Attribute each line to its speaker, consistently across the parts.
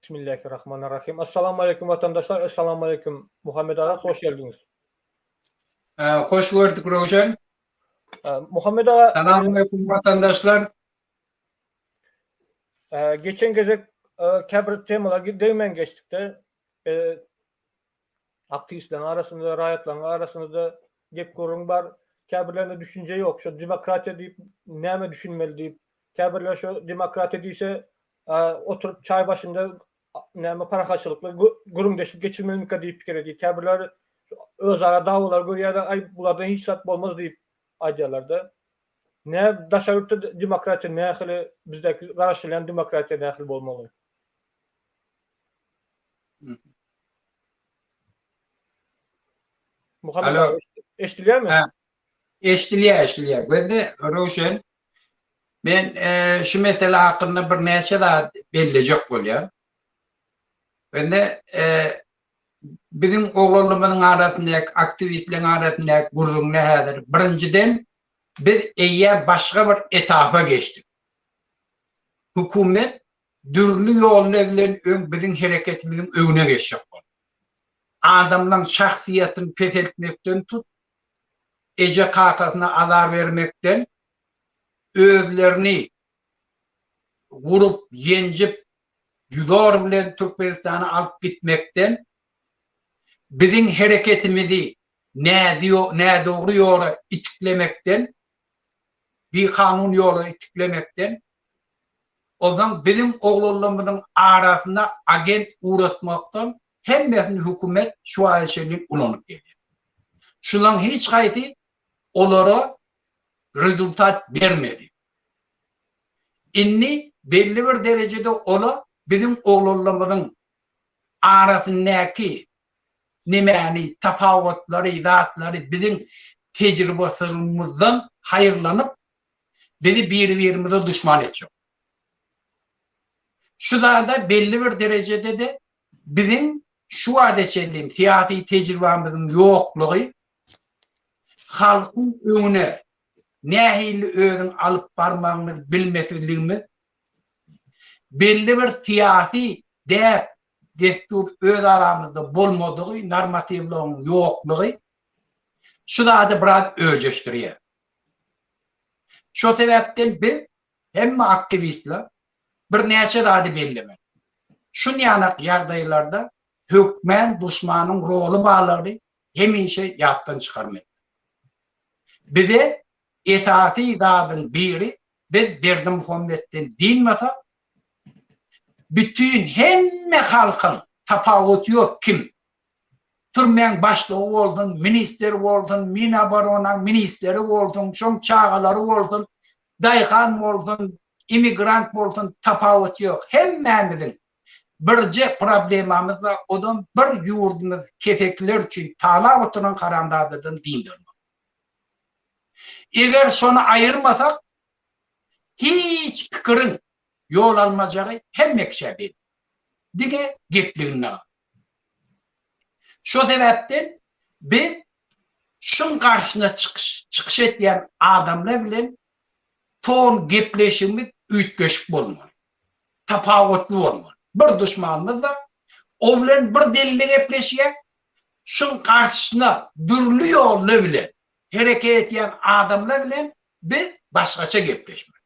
Speaker 1: Bismillahirrahmanirrahim. Assalamu aleyküm vatandaşlar. Assalamu aleyküm. Muhammed Ağa, hoş geldiniz.
Speaker 2: Hoş gördük Rojan.
Speaker 1: Muhammed Ağa,
Speaker 2: Selamünaleyküm vatandaşlar.
Speaker 1: geçen gece kebir temalar değmen geçtik de aktivistlerin arasında, rahatların arasında da gep görün var. Kebirlerine düşünce yok. Şu demokratiya deyip neme düşünmeli deyip kebirler şu demokratiya deyse oturup çay başında neme para karşılıklı gurumdeşip geçirmeli deyip fikir ediyor. Kebirler özara davalar görüyor da ay bulardan hiç sat olmaz deyip aydiyalarda. Ne daşarıpta demokratiya ne hili bizdeki karşılayan demokratiya ne hili olmalı? Muhammed
Speaker 2: Alo.
Speaker 1: abi eştiliyor mu?
Speaker 2: Eştiliye. Ben de Rojan. Ben şu mesele hakkında bir neyse daha belirleyecek oluyor. Ben de bizim oğlanlarımızın arasındaki aktivistlerin arasındaki gururun nedir? Birinciden biz başka bir etapa geçtik. Hükümet dürlü yollarla bizim hareketimizin önüne geçecek. Adamların şahsiyetini fethetmekten tut, ece kakasına azar vermekten, özlerini vurup, yencip, yudor bilen Türkmenistan'a alıp gitmekten, bizim hareketimizi ne doğru yola itiklemekten, bir kanun yola itiklemekten, o zaman bizim oğullarımızın arasında agent uğratmaktan hemmesini hükümet şu ayşenin ulanıp geliyor. Şundan hiç gayti onlara rezultat vermedi. İnni belli bir derecede ola bizim oğullarımızın arasındaki nemani, tafavutları, zatları bizim tecrübelerimizden hayırlanıp bizi birbirimize düşman edecek. Şu da belli bir derecede de bizim şu adeşelliğim, siyasi tecrübemizin yokluğu halkın önüne nehirli özün alıp parmağımız bilmesizliğimiz belli bir siyasi destur öz aramızda bulmadığı normativliğin yokluğu şu da biraz ölçüştürüyor. Şu sebepten biz hem aktivistler bir neyse daha belli. Şu yanak yardaylarda hükmen düşmanın rolü bağları hemen şey yaptan çıkarmayı. Bir de esası idadın biri biz Berdi Muhammed'den dinmese bütün hem halkın tafavut yok kim? Türmen başlığı oldun, minister oldun, mina barona ministeri oldun, şun çağaları oldun, dayıkan oldun, imigrant oldun, tafavut yok. Hemmemizin birce problemimiz var. Odan bir yurdumuz kefekler için tala oturan karandadıdan dindir. Eğer şunu ayırmasak hiç fikrin yol almayacağı hem mekşebi. Dige gepliğine. Şu sebepten biz şun karşına çıkış eden adamla bilen ton gepleşimiz ütköşük olmalı. Tapavutlu olmalı. Bir düşmanımız var. O bilen bir delile gepleşiyor. Şun karşısına dürlü yolla bilen hareket eden adamla bilen biz başkaça gepleşmek.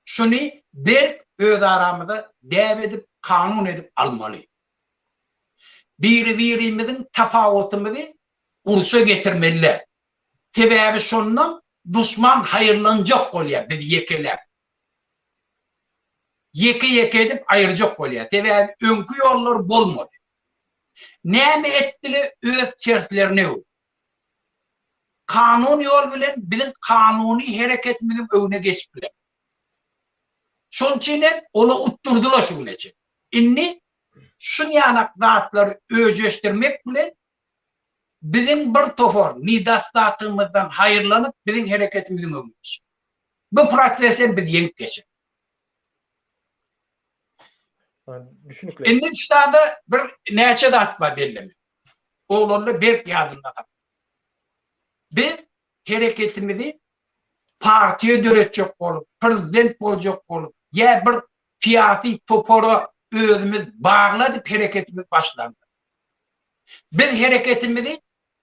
Speaker 2: Şunu der öz aramızda dev edip kanun edip almalı. Birimizin tafavutumuzu uruşa getirmeli. Sebebi şundan düşman hayırlanacak oluyor biz yekeler. Yeke edip ayıracak oluyor. Sebebi önkü yollar bulmadı. Ne ettili öz çertlerine o. Kanun yol bilen bizim kanuni hareketimizin önüne geçip bilen. Şunun için onu utturdular şunun için. İnni şun yanak dağıtları öceştirmek bile bizim bir tofor nidastatımızdan hayırlanıp bizim hareketimizin önüne geçip. Bu prosesin biz yenip geçip. İnni işte da bir neçe dağıtma belli mi? Oğlanla bir yadında. Biz hareketimizi partiye dönecek olup, prezident olacak olup, ya bir siyasi toporu özümüz bağladı, hareketimiz başlandı. Biz hareketimizi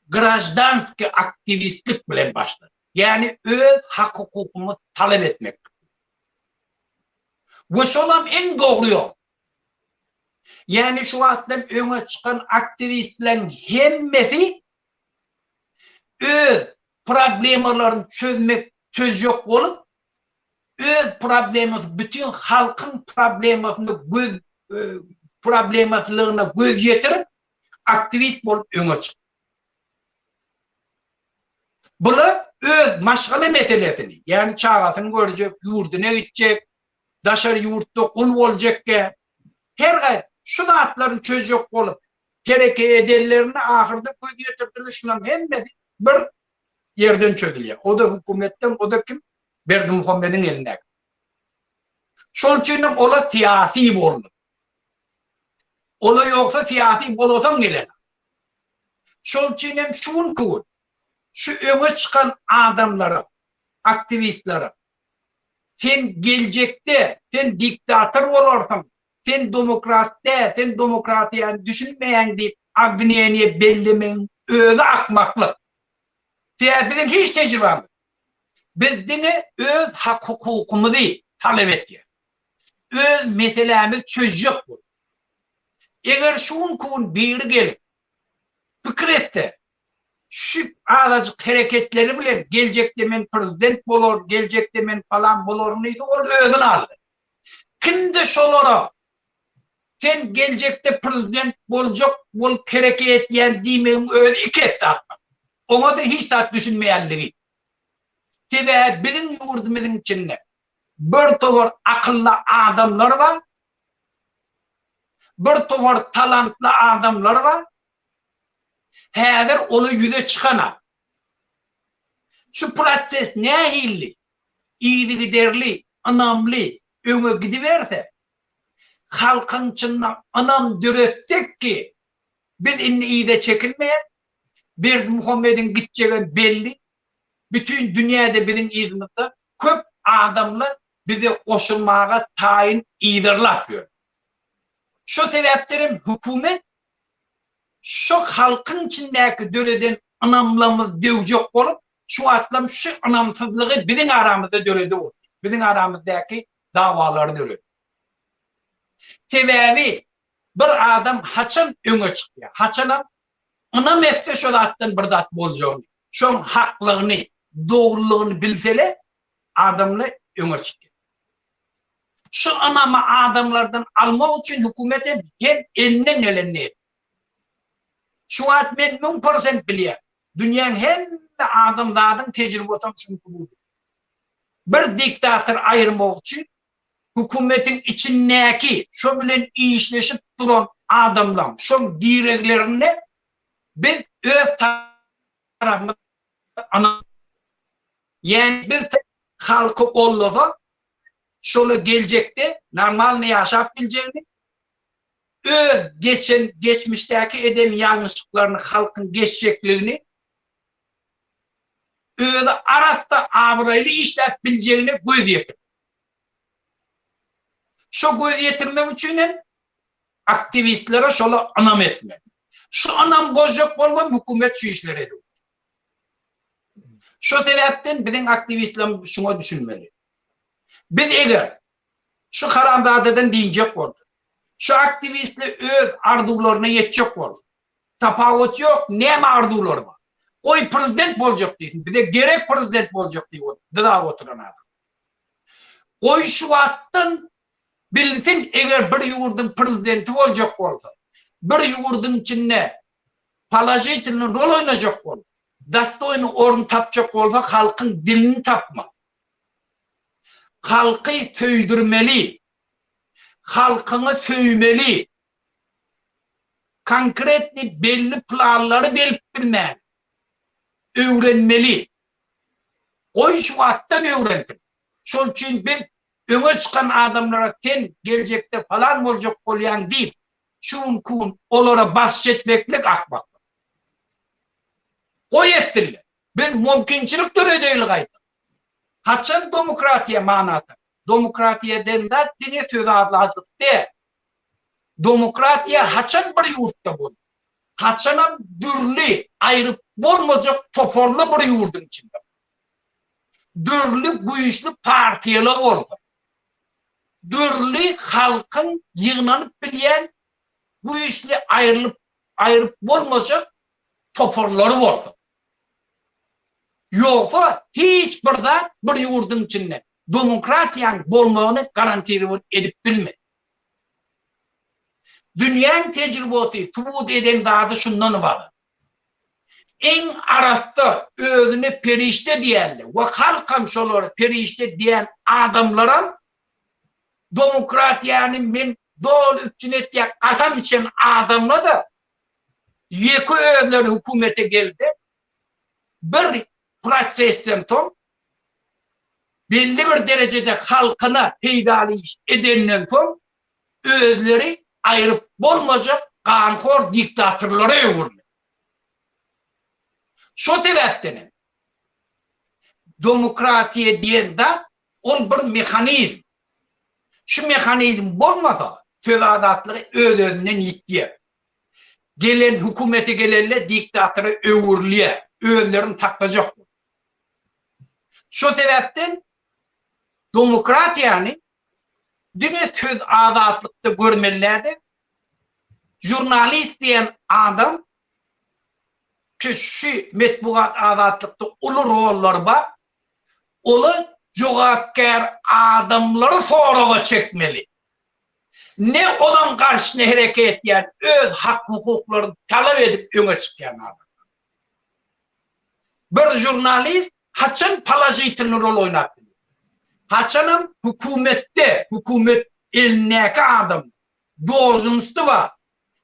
Speaker 2: grajdanski aktivistlik bilen başladı. Yani öz hak hukukumuzu talep etmek. Bu şolam en doğru yol. Yani şu atlam öne çıkan aktivistlerin hemmesi öz problemalarını çözecek olup öz problemimiz, bütün halkın problemalarına göz yetirip aktivist olup öne çıktı. Bunu öz maşgale meselesini, yani çağasını görecek, yurduna gidecek, daşarı yurtta kul olacak ki, her şu atların çözecek olup, gereke ederlerini ahırda göz yetirdiler, şunun hemmesi bir yerden çözülüyor. O da hükümetten, o da kim? Berdimuhammed'in eline. Şol için ola siyasi boldu. Ola yoksa siyasi bolosan gelene. Şol için şun kuvvet. Şu öne çıkan adamları, aktivistleri, sen gelecekte, sen diktatör olursan, sen demokratiye düşünmeyen deyip abniyeniye bellemeyin, öyle akmaklık. Bizim hiç tecrübemiz. Biz dine öz hak hukukumuzu talep etki. Öz meselemiz çözecek bu. Eğer şun kuvun biri gelip, fikir etti, şu azıcık hareketleri bile gelecekte men prezident bolor, gelecekte men falan bolor neyse o özünü aldı. Kimde şolara sen gelecekte prezident bolacak bol hareket yani demeyin öyle iki etti atmak. Ona da hiç saat düşünmeyenleri. Ve bizim yurdumuzun içinde bir tovar akıllı adamlar var, bir tovar talantlı adamlar var. Her onu yüze çıkana. Şu proses ne hilli, iyi liderli, önemli, öne gidiverse, halkın içinden anam düretsek ki, biz inni iyi de çekilmeyen, Berdimuhammed'in gideceği belli, bütün dünyada bizim izimizde köp adamlar bize koşulmaya tayin iyidirler diyor. Şu sebeplerim hükümet, şu halkın içindeki döreden anamlarımız dövecek olup, şu atlam şu anamsızlığı bizim aramızda dörede oldu. Bizim aramızdaki davaları dörede. Sebebi bir adam haçın öne çıkıyor. Haçının anam etse şu attan bir dat bolacağını, şu haklığını, doğruluğunu bilsele adamla öne çıkıyor. Şu anamı adamlardan almak için hükümete hem elinden elenli. Şu an ben 1000% biliyorum. Dünyanın hem adamlardan tecrübe atan çünkü bu. Bir diktatör ayırmak için hükümetin içindeki şu bilen iyi işleşip duran adamlar, şu direklerini biz öz tarafımızda yani bir halkı olursa şöyle gelecekte normal ne yaşap bileceğini geçmişteki eden yanlışlıklarını halkın geçeceklerini öyle aratta avrayla işlep bileceğini göz yetir. Şu göz yetirmek için aktivistlere şöyle anam etme. Şu anam bozacak olma hükümet şu işleri ediyor. Şu sebepten bizim aktivistler şuna düşünmeli. Biz eğer şu karamdadeden deyecek oldu. Şu aktivistler öz arzularına yetecek oldu. Tafavut yok, ne mi arzuları var? Oy prezident olacak diyorsun. Bir de gerek prezident olacak diyor. Dıda oturan adam. Oy şu attın bilsin eğer bir yurdun prezidenti olacak olsa, bir yurdun içinde palajitinin rol oynayacak olsa, dastoyunu orun tapacak olsa halkın dilini tapma. Halkı söydürmeli. Halkını söymeli. Konkretli belli planları belip bilmeli. Öğrenmeli. O şu attan öğrendim. Şol için ben öne çıkan adamlara sen gelecekte falan olacak olayan deyip şun kun olara bahsetmekle akmak. O yettiriler. Ben mümkünçülük töre değil gayet. Haçan demokratiye manatı. Demokratiye denler dine söz adladık de. Demokratiya haçan bir yurtta bol. Haçana dürlü ayrıp bolmayacak toporlu bir yurdun içinde. Dürlü güýçli partiýalar bolsa. Dürlü halkın yığınanyp bilýän güýçli ayrıp bolmayacak toporlary bolsa. Yoksa hiç birden bir yurdun içinde demokratiyan bolmagyny garanti edip bilme. Dünyanın tecrübeti subut eden dağda şundan var. En arasında özüne perişte diýerler ve halkam şoları perişte diyen adamlara demokratiyanı men doğru üçün etdiğe kasam için adamla da yeki özleri hükümete geldi. Bir prosesten ton belli bir derecede halkına peydali edenden son özleri ayrıp bolmayacak kanhor diktatörlere öwürdi. Şu sebepten demokratiye diýende on bir mekanizm. Şu mekanizm bolmasa söz adatlygy öz-özünden gitdi. Gelen hükümete gelenler diktatöre öwürliýär, özlerini takacak. Şu sebepten demokratiýany dine söz azatlıkta görmelerde jurnalist diyen adam kişi metbuat azatlıkta ulu rollar var. Olu jogapkar adamları sorağa çekmeli. Ne olan karşısına hareket eden öz hak hukuklarını talep edip öne çıkan adam. Bir jurnalist haçan palajitini rol oynatıyor. Haçanın hükümet elindeki adam doğrusu var.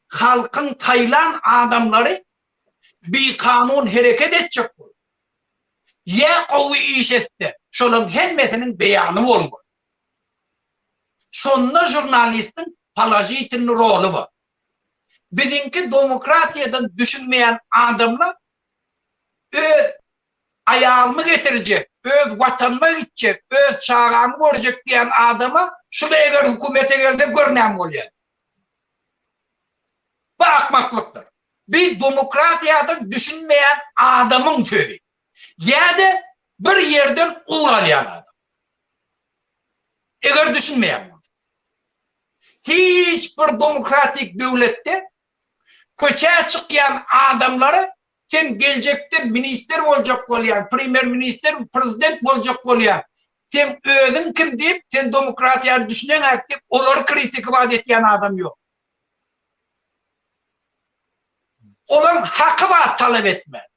Speaker 2: Halkın taylan adamları bir kanun hareket edecek. Ya kovu iş etti. Şolun hemmesinin beyanı olmuş. Sonra jurnalistin palajitinin rolü var. Bizimki demokratiyadan düşünmeyen adamlar ayağımı getirecek, öz vatanıma gidecek, öz çağrağımı görecek diyen adama şuraya göre hükümete geldi görünen oluyor. Bu akmaklıktır. Bir demokratiyadan düşünmeyen adamın sözü. Ya da bir yerden uğralayan adam. Eğer düşünmeyen var. Hiçbir demokratik devlette köçeye çıkan adamları sen gelecekte minister olacak olayan, primer minister, prezident olacak olayan, sen özün kim deyip, sen demokratiya düşünen aktif, onları kritik vaat eden adam yok. Olan hakkı var talep etme.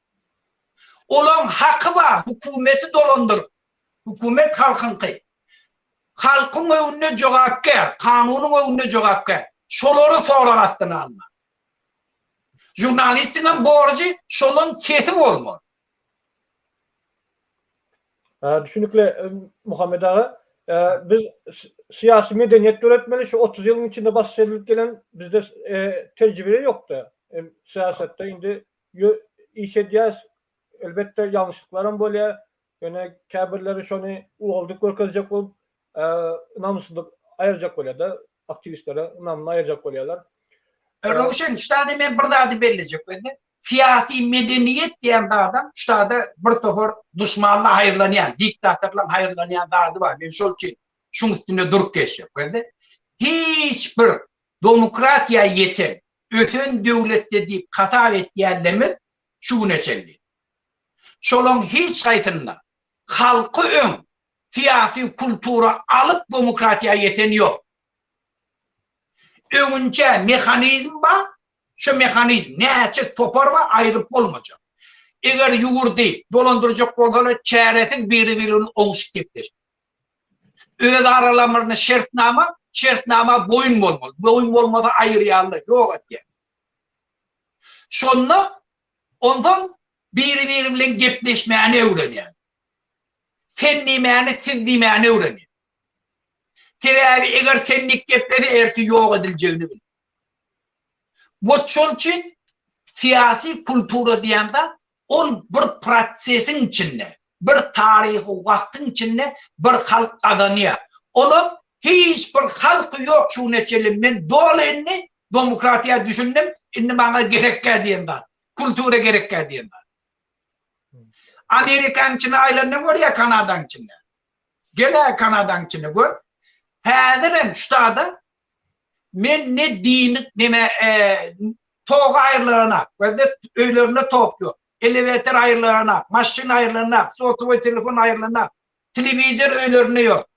Speaker 2: Olan hakkı var hükümeti dolandır. Hükümet halkın kıy. Halkın önüne cevapkar, kanunun önüne cevapkar. Şoları sonra attığını alma. Jurnalistinin borcu şolun keti olmalı.
Speaker 1: Düşünükle Muhammed Ağa, biz siyasi medeniyet öğretmeni şu 30 yılın içinde bahsedilip gelen bizde tecrübe yoktu. Siyasette şimdi iş edeceğiz. Elbette yanlışlıkların böyle yani kabirleri şunu olduk korkacak olup namusunu ayıracak böyle de aktivistlere namını ayıracak oluyorlar.
Speaker 2: Rovşen, işte ben burada adı verilecek böyle. Siyasi medeniyet diyen adam, işte bir tofur düşmanla hayırlanayan, diktatörle hayırlanayan da adı var. Ben şol için şunun üstünde durup geçecek böyle. Hiçbir demokratiya yeten, öfen devlette deyip katar et yerlemez şu neçelli. Şolun hiç saytında halkı ön siyasi kultura alıp demokratiya yeten yok. Önce mekanizm var, şu mekanizm neçe topar var ayrıp olmayacak. Eğer yugurdu dolandıracak olmalı çeyretin birbirinin oluşup gittir. Öyle aralarında şartnama boyun olmalı. Boyun olmadı ayrı yanlı yok diye. Sonra ondan birbiriyle gepleşmeyeni öğreniyor. Sen demeyeni, siz demeyeni öğreniyor. Sebebi eğer senlik gepleri erti yok edileceğini bilir. Bu için siyasi kultura diyende on bir prosesin içinde, bir tarihi vaktin içinde bir halk kazanıyor. Onun hiç bir halkı yok şu neçelim. Men dolayını demokratiya düşündüm. Indi bana gerekke diyenler. Kültüre gerekke diyenler. Amerikan Çin'e aylarını gör ya Kanada'nın Çin'e. Gene Kanada'nın Çin'e gör. Hadiren ştada men ne dinik neme toğ ayrılığına ve de öylerine toğuyor. Elevator ayrılığına, maşin ayrılığına, soğutma telefon ayrılığına, televizyon öylerine yok.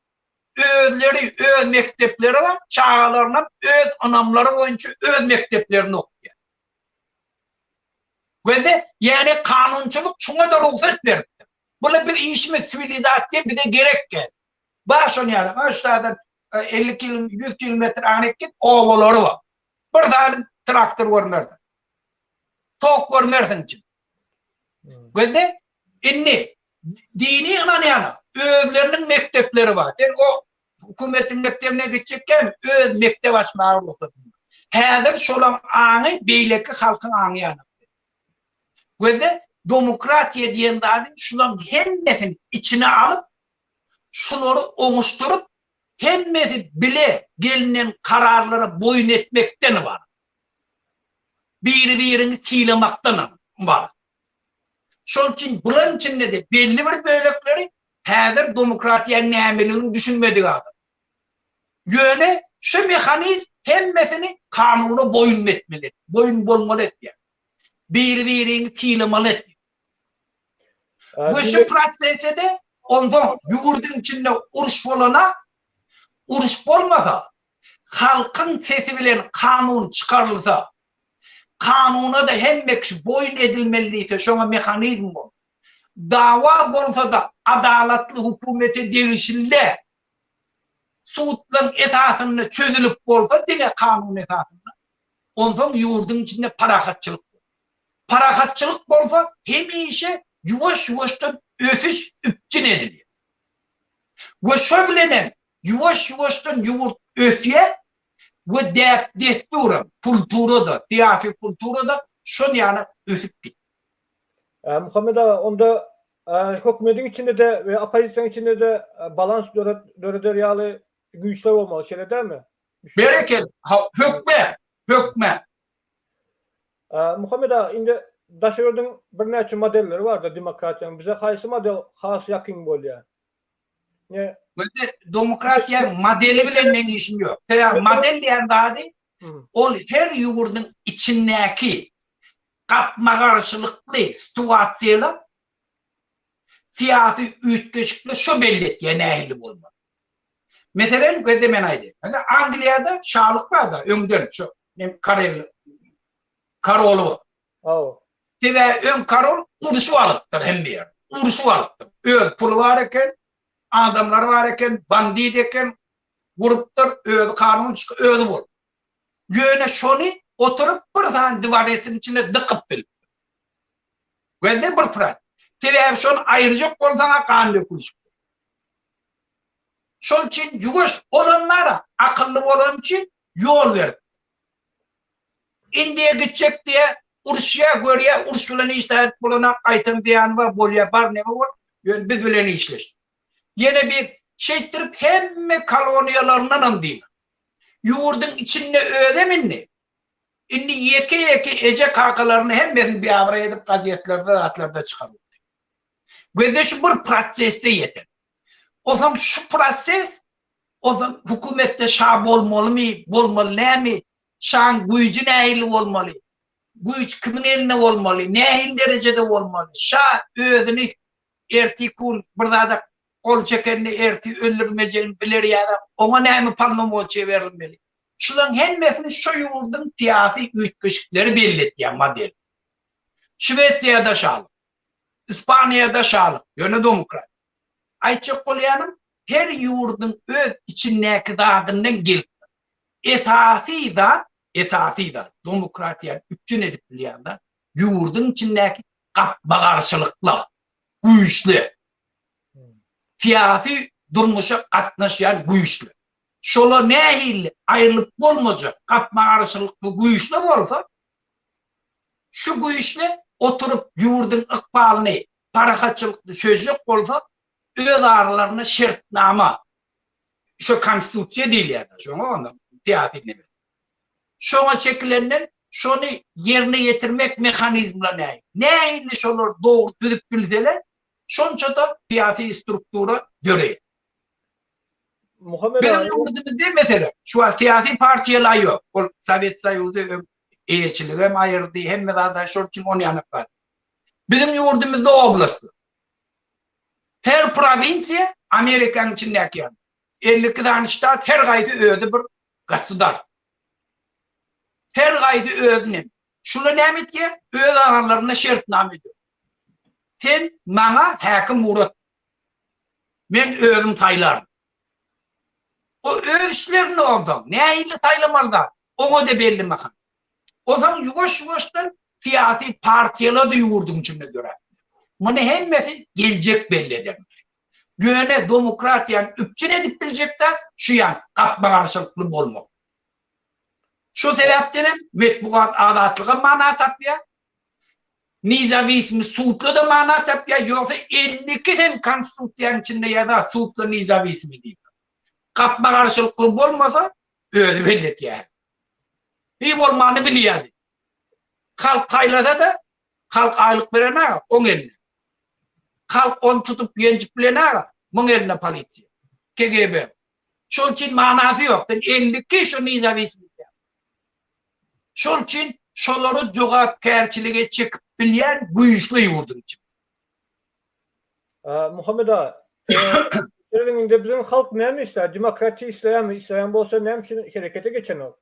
Speaker 2: Özleri, öz mektepleri var, çağlarına, öz anamları boyunca öz mekteplerini okuyor. Ve de yani kanunçuluk şuna da ruhsat verdi. Buna bir işime sivilizasyon bir de gerek geldi. Başın yani aşağıdan 50 kilometre, 100 kilometre aneket ovaları var. Bir tane traktör görmerdin. Tok görmerdin için. Ve de inni dini inanıyana özlerinin mektepleri var. Yani o hükümetin mektebine gidecekken öz mektep açmaya ruhsat. Hazır şolan anı beyleki halkın anı yani. Ve de demokratiya diyen dadin şulan hemmesini içine alıp şunları oluşturup hemmesi bile gelinen kararlara boyun etmekten var. Birini çiğlemaktan var. Şunun için bunun içinde de belli bir bölükleri hazır demokratiyanın nemeliğini düşünmedik adam. Yöne şu mekanizm hemmesini kanuna boyun etmeli. Boyun bolmalı etmeli. Birini çiğlemalı etmeli. Bu şu prosese de ondan yurdun içinde uruş bolana, uruş bolmasa, halkın sesi bilen kanun çıkarılsa, kanuna da hemmekşi boyun edilmeliyse şuna mekanizm bu. Dava bolsa da adaletli hükümete değişirle, suutlan esasını çözülüp bolsa dine kanun esasını. Ondan yurdun içinde parakatçılık. Parakatçılık bolsa hem işe yuvaş yuvaştan öfüş üpçün ediliyor. Ve şöylenen yuvaş yuvaştan yuvurt öfye ve desturum, kulturu da, siyasi kulturu da şun yani öfüp gitti.
Speaker 1: Muhammed Ağa, onda hükümetin içinde de ve opozisyon içinde de balans dörederyalı güçler olmalı. Şöyle değil mi?
Speaker 2: Berekel, hükme.
Speaker 1: Muhammed Ağa, indi daşırdığın bir neçe modelleri var da demokratiyanın. Bize haysi model has yakın bolya. Ne?
Speaker 2: Ve demokratiya modeli bile men işim yok. Model diyen dadi, ol her yurdun içindeki kapma karşılıklı situasiyonu siyasi ütkeşikle şu belli etkiye nehirli bulma. Mesela gözlemen aydı. Angliya'da şahlık var da önden şu Karolu. Ve ön Karol ursu alıptır hem bir yer. Ursu alıptır. Öz pulu var eken, adamlar var eken, bandit eken, gruptır, öz kanun çıkı, öz bul. Yöne şunu oturup bir tane divaretin içinde dıkıp bil. Gözde bir pırat. Ve şunu ayıracak olsana kan dökülüş. Şunun için yuvaş olanlara akıllı olan için yol verdi. Indiye gidecek diye Urşu'ya görüye Urşu'larını işaret bulana kaytın diyen var, bolya var ne var? Biz bileni işleştik. Yine bir şey ettirip hem koloniyalarından andıyım. Yurdun içinde ödeminli. Şimdi yeke ece kakalarını hem bizim bir avra edip gazetelerde, atlarda çıkarıldı. Ve şu bir proseste yeter. O zaman şu proses, o zaman hükümette şah olmalı mı, olmalı ne mi? Şahın gücü nehirli olmalı. Güç kimin eline olmalı, nehir derecede olmalı. Şah özünü ertikul, burada da kol çekenini erti öldürmeyeceğini bilir ya da ona ne mi parlamoçya verilmeli. Şunun hemmesini şu yurdun siyasi ütkeşikleri belli etken model. Şveçya'da şahlık, İspanya'da şahlık, yönü demokrat. Ayçık Kolyan'ın her yurdun öz içindeki dağından gelip esasi da demokratiya üstün edip bileyenler yurdun içindeki kapma karşılıklı, güçlü, siyasi durmuşa katnaşan güçlü. Şola nehirli ayrılıp olmayacak kapma karşılıklı güçlü olsa şu güçlü oturup yurdun ıkbalını parakatçılıklı sözcük olsa öz aralarına şartnama şu konstitusiya değil ya da şunu onu tiyatrini. Şuna çekilenden şunu yerine getirmek mekanizmla ne? Ne ile şolar doğru düzüp bilseler şonça da siyasi struktura göre.
Speaker 1: Muhammed
Speaker 2: Benim
Speaker 1: Ağa,
Speaker 2: yurdumuzda mesela şu an siyasi partiyeler yok. O Sovyet Soyuzu eğiçiliği hem ayırdı hem de zaten şu için onu yanıklar. Bizim yurdumuzda oblastı. Her provinsiya Amerika'nın içindeki yani. 52 tane ştat her gayfi ödü bir gasudarstv. Her gayfi ödünün. Şunu nemet ki öd analarına şertname ediyor. Sen bana hakim Murat. Ben ödüm taylarım. O ölçüler ne oldu? Ne ile taylamalılar? Onu da belli bakın. O zaman yavaş-yavaştan siyasi partiyalar da yurdun içine göre. Bunu hemmesi gelecek belli eder. Güne demokratiyanın üpçün edip bilecekler şu yan kapma karşılıklı olmak. Şu sebepten metbuat adatlığı mana tapıyor. Nizavismi suutlu da mana tapıyor. Yoksa 52 tane konstitusiyanın içinde ya da suutlu nizavismi değil. Kapma karşılıklı olmasa öyle belli yani. İyi olmanı biliyordu. Halk kaylasa da halk aylık verene 10 eline. Halk onu tutup gencip bilene 10 eline polisiye. KGB. Şunun için manası yok. 52 şu nizavismi. Şunun için şoları cevapkarçılığa çıkıp bilen güçlü yurdun için.
Speaker 1: Muhammed Ağa, Türkiye'de bizim halk ne mi ister? Demokrati isteyen mi? İsteyen olsa ne mi harekete geçen o?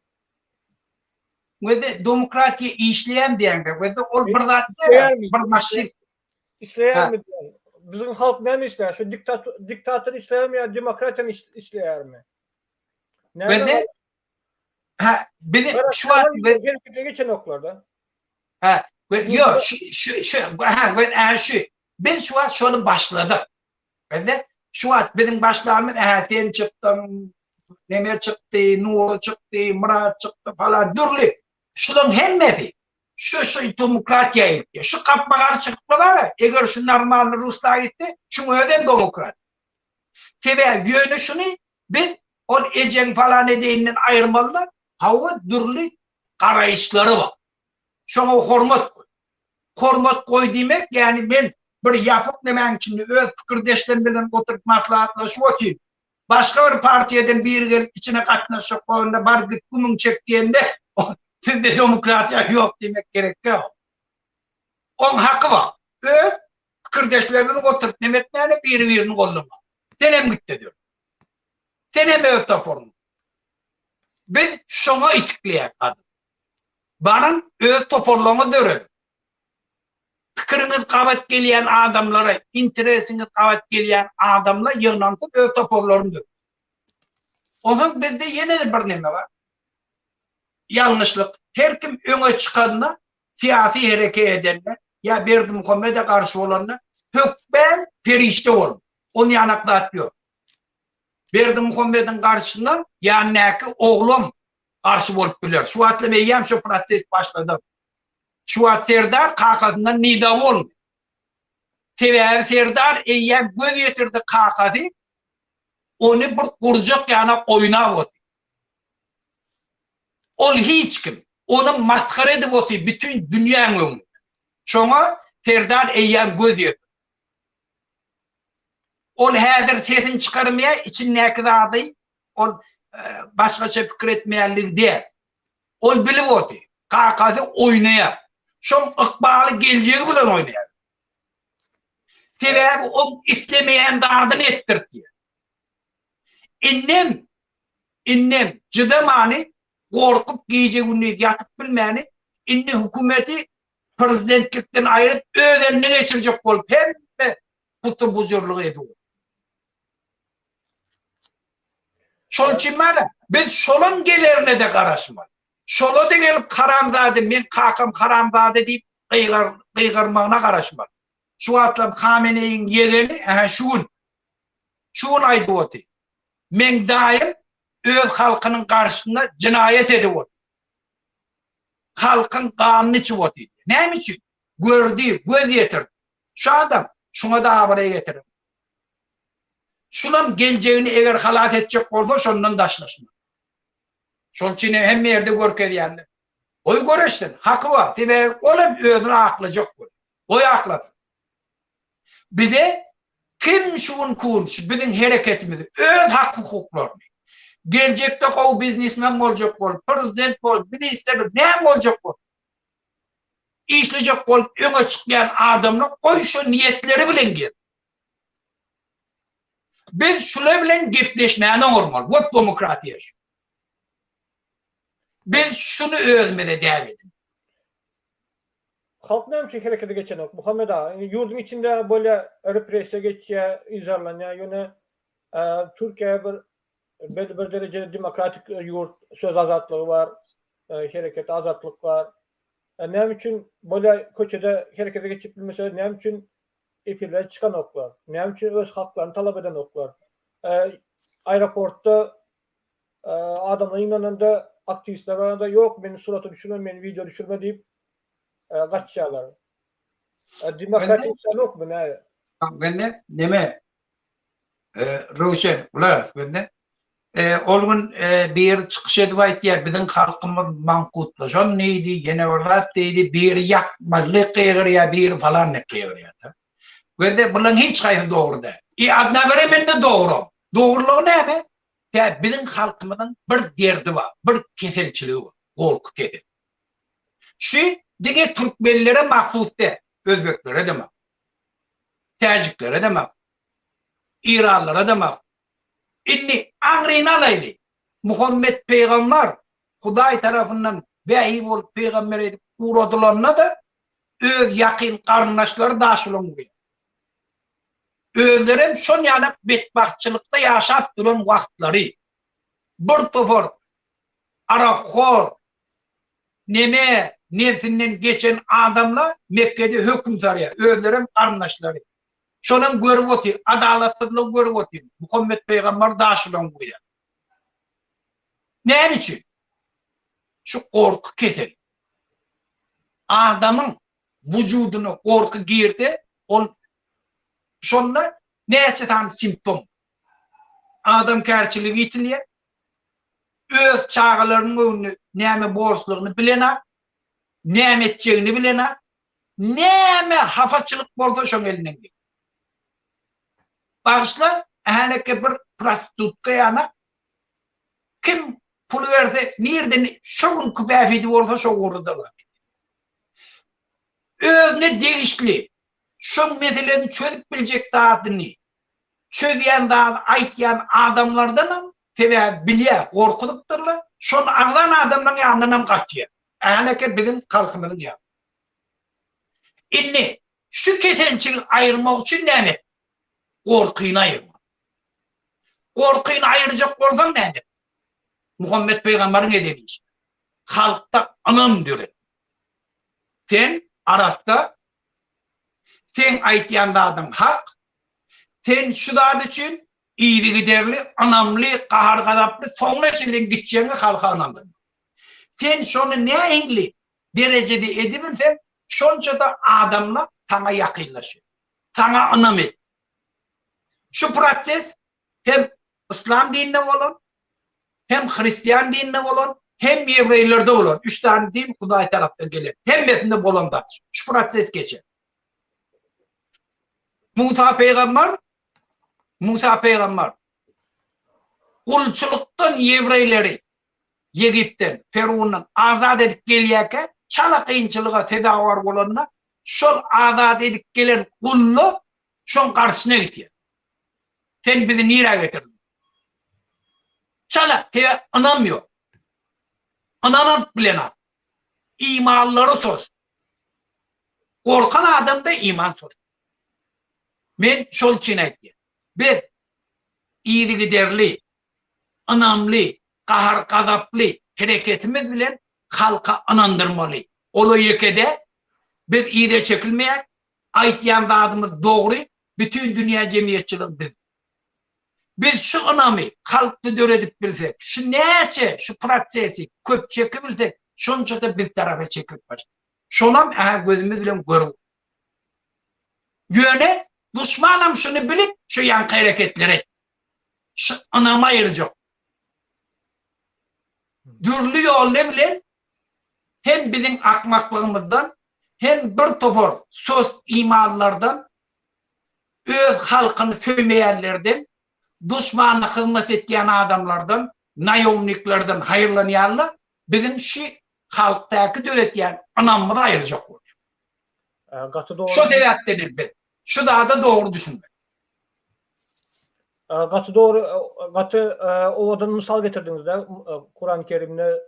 Speaker 2: Ve de demokratiye işleyen bir yerde. Ve de o bir başlık.
Speaker 1: İsteyen mi? Bizim halk ne mi ister? Şu diktatör isteyen mi ya demokrati mi isteyen mi?
Speaker 2: Ve de benim şu an
Speaker 1: harekete geçen oklarda.
Speaker 2: yok şu ben şu an şunu başladım. Ve de şu an benim başlarımın sen çıktım, Nemir çıktı, Nur çıktı, Murat çıktı falan durlu. Şunun hemmeti şu demokratiya ilki. Şu kapma karşılıklı var ya, eğer şu normal Ruslar gitti, şu öden demokrat. Tabi yönü şunu, ben on ecen falan edeninden ayırmalılar, hava durlu karayışları var. Şuna hormat koy. Hormat koy demek, yani ben bir yapıp demen için öz fikirdeşlerimle oturup maslahatlaşıyor ki, başka bir partiyeden bir gelip içine katlaşıp onda bar git kumun çektiğinde sizde demokrasiya yok demek gerekiyor. Onun hakkı var. Fikirdeşlerimle oturup demetlerine birini kollama. Senem gitti diyor. Senem öte formu. Ben şuna itikleyen adım. Bana öz toparlama dörüdü. Fikriniz kavat geleyen adamlara, interesiniz kavat geleyen adamla yığınlanıp öz toparlarım dörüdü. Onun bizde yine bir neme var. Yanlışlık. Her kim öne çıkanına, siyasi hareket edenler, ya Berdi Muhammed'e karşı olanlar, hükmen perişte olun. Onu yanakta atlıyor. Berdi Muhammed'in karşısında, yani oğlum karşı olup bilir. Şu atlı meyyem şu protest başladı. Şu at Serdar kakasından nidam olmuyor. Sebebi Serdar eyyem göz getirdi kakası, onu bir kurcuk yana oynar oldu. Ol hiç kim. Onu maskara edip oldu bütün dünyanın önünde. Şuna Serdar eyyem göz getirdi. Ol hazır sesini çıkarmaya içindeki adı, ol başka şey fikir etmeyenlik değil. Ol bilip oldu. Kakası oynaya. Şun ıkbalı geleceği bilen oynayar. Sebebi o istemeyen dağdan ettirdi. İnnem cıdamani korkup giyeceğini yatıp bilmeyeni inni hükümeti prezidentlikten ayrıp ödenine geçirecek olup hem de kutu buzurluğu ediyor. Şol için biz şolun gelirine de karışmam. Şola da gelip karamzade, ben kakam karamzade deyip kıygırmağına karışmam. Şu atlam Khamenei'nin yerini, şun aydı otu. Men daim öz halkının karşısında cinayet ediyor. Halkın kanını çıvot. Ne için? Gördü, göz getirdi. Şu adam, şuna da habere getirin. Şulam geleceğini eğer halat edecek olsa şondan daşlaşma. Şol için hem yerde görker yani. Oy göreştin, hakkı var. Ve olam özüne aklayacak. Oy akladı. Bir de kim şun kurmuş bizim hareketimizi, öz hak hukuklarını. Gelecekte o biznesmen olacak ol, prezident ol, minister ne olacak ol. İşleyecek ol, öne çıkmayan adamla koy şu niyetleri bilen gel. Biz şöyle bilen gepleşmeye normal, bu demokratiya. Biz şunu özmede devam edin.
Speaker 1: Halk ne için harekete geçen yok? Muhammed Ağa, yurdun içinde böyle represiye geçiyor, izarlanıyor. Yani Türkiye belli bir derecede demokratik yurt, söz azatlığı var, hareket azatlık var. Ne için böyle köşede harekete geçip mesela ne için ifirler çıkan oklar, ne için öz haklarını talep eden oklar. Aeroportta adamların yanında aktivistler arasında yok benim suratı düşürme, benim video düşürme deyip kaçacaklar. Demokratik yok mu ne?
Speaker 2: Ben neme Ruşen ular bende olgun bir çıkış edip ya bizim halkımız mankutlaşan neydi yine varlat deydi bir yakmalı kıyır bir falan ne kıyır ya da ve bunun hiç kaydı doğru da adına veremen de doğru doğruluğu ne mi ya bizim halkımızın bir derdi var bir keselçiliği var korku kedi şu dige Türkmenlere mahsus de Özbeklere demek Taciklere demek İranlara demek İnni Angrina'laydı. Muhammed Peygamber Huday tarafından vahiy olup peygamber edip uğradılarına da öz yakın karındaşları daşılın bu. Özlerim şun yani bedbahtçılıkta yaşap duran vaktları bir tofor arakor nefsinden geçen adamla Mekke'de hüküm sarıyor. Özlerim karındaşları. Şonun görüp otur, adalatlılığını görüp otur. Muhammed Peygamber daşılan bu ya. Ne için? Şu korku keser. Adamın vücuduna korku girdi, şonla neyse tane simptom. Adam kerçiliği itiliyor, öz çağlarının önünü, neyme borçluğunu bilene, neyme edeceğini bilene, neyme hafaçılık bolsa şon elinden gelir. Başla, ehleke bir prostitutka yana, kim pulu verse, nereden şoğun küpefidi olsa şoğun oradalar. Özne değişli, şoğun meseleni çözüp bilecek dağıtını, çözeyen dağıtını aytlayan adamlardan tebe bilye, korkulupturlar, şoğun ağlan adamların yanından kaçıyor. Ehleke bizim kalkımızın yanı. İnni, şu kesençini ayırmak için ne mi? Korkuyla ayırma. Korkuyla ayıracak olsan ne mi? Muhammed Peygamber'in edemiyiz. Halkta anam diyor. Sen arafta, sen aytiyanda adam hak, sen şu dağıt için iyili giderli, anamlı, kahar kadaplı, sonra şimdi gideceğini halka anandırma. Sen şunu ne engli derecede edilirsen, şonca da adamla sana yakınlaşır. Sana anam et. Şu proses hem İslam dinine olan, hem Hristiyan dinine olan, hem Yevreylerde olan, 3 tane din Huday taraftan gelir. Hem mesinde olan da şu proses geçer. Musa Peygamber kulçuluktan Yevreyleri Yegipten, Ferun'dan azat edip geliyken çala kıyınçılığa tedavar olanına şol azat edip gelen kullu şon karşısına gidiyor. Sen bizi nereye getirdin? Çala teye anamıyor. Ananat bilena. İmanları söz. Korkan adam da iman söz. Ben şol çinekli. Bir, iyili giderli, anamlı, kahar kadaplı hareketimiz bilen halka anandırmalı. Olu yekede biz iyide çekilmeye aytyan dağıdımız doğru bütün dünya cemiyetçilik biz. Biz şu anamı halkta döredip bilsek, şu neyse, şu praksesi köp çekebilsek, şunca da bir tarafa çekip başlar. Şonam gözümüzle görür. Yöne düşmanım şunu bilip şu yankı hareketleri anama ayıracak. Dürlü yol ne bilen hem bizim akmaklığımızdan hem bir topor söz imanlardan öz halkını sövmeyenlerden düşmanına hizmet ettiğin adamlardan nayomniklerden hayırlanayanlar bizim şu halktaki dövletyen anamını ayıracak oluyor.
Speaker 1: Katı doğru.
Speaker 2: Şu sebepten ben. Şu daha da doğru düşünmek.
Speaker 1: Katı doğru. Katı ovadan misal getirdinizde Kur'an-ı Kerim'de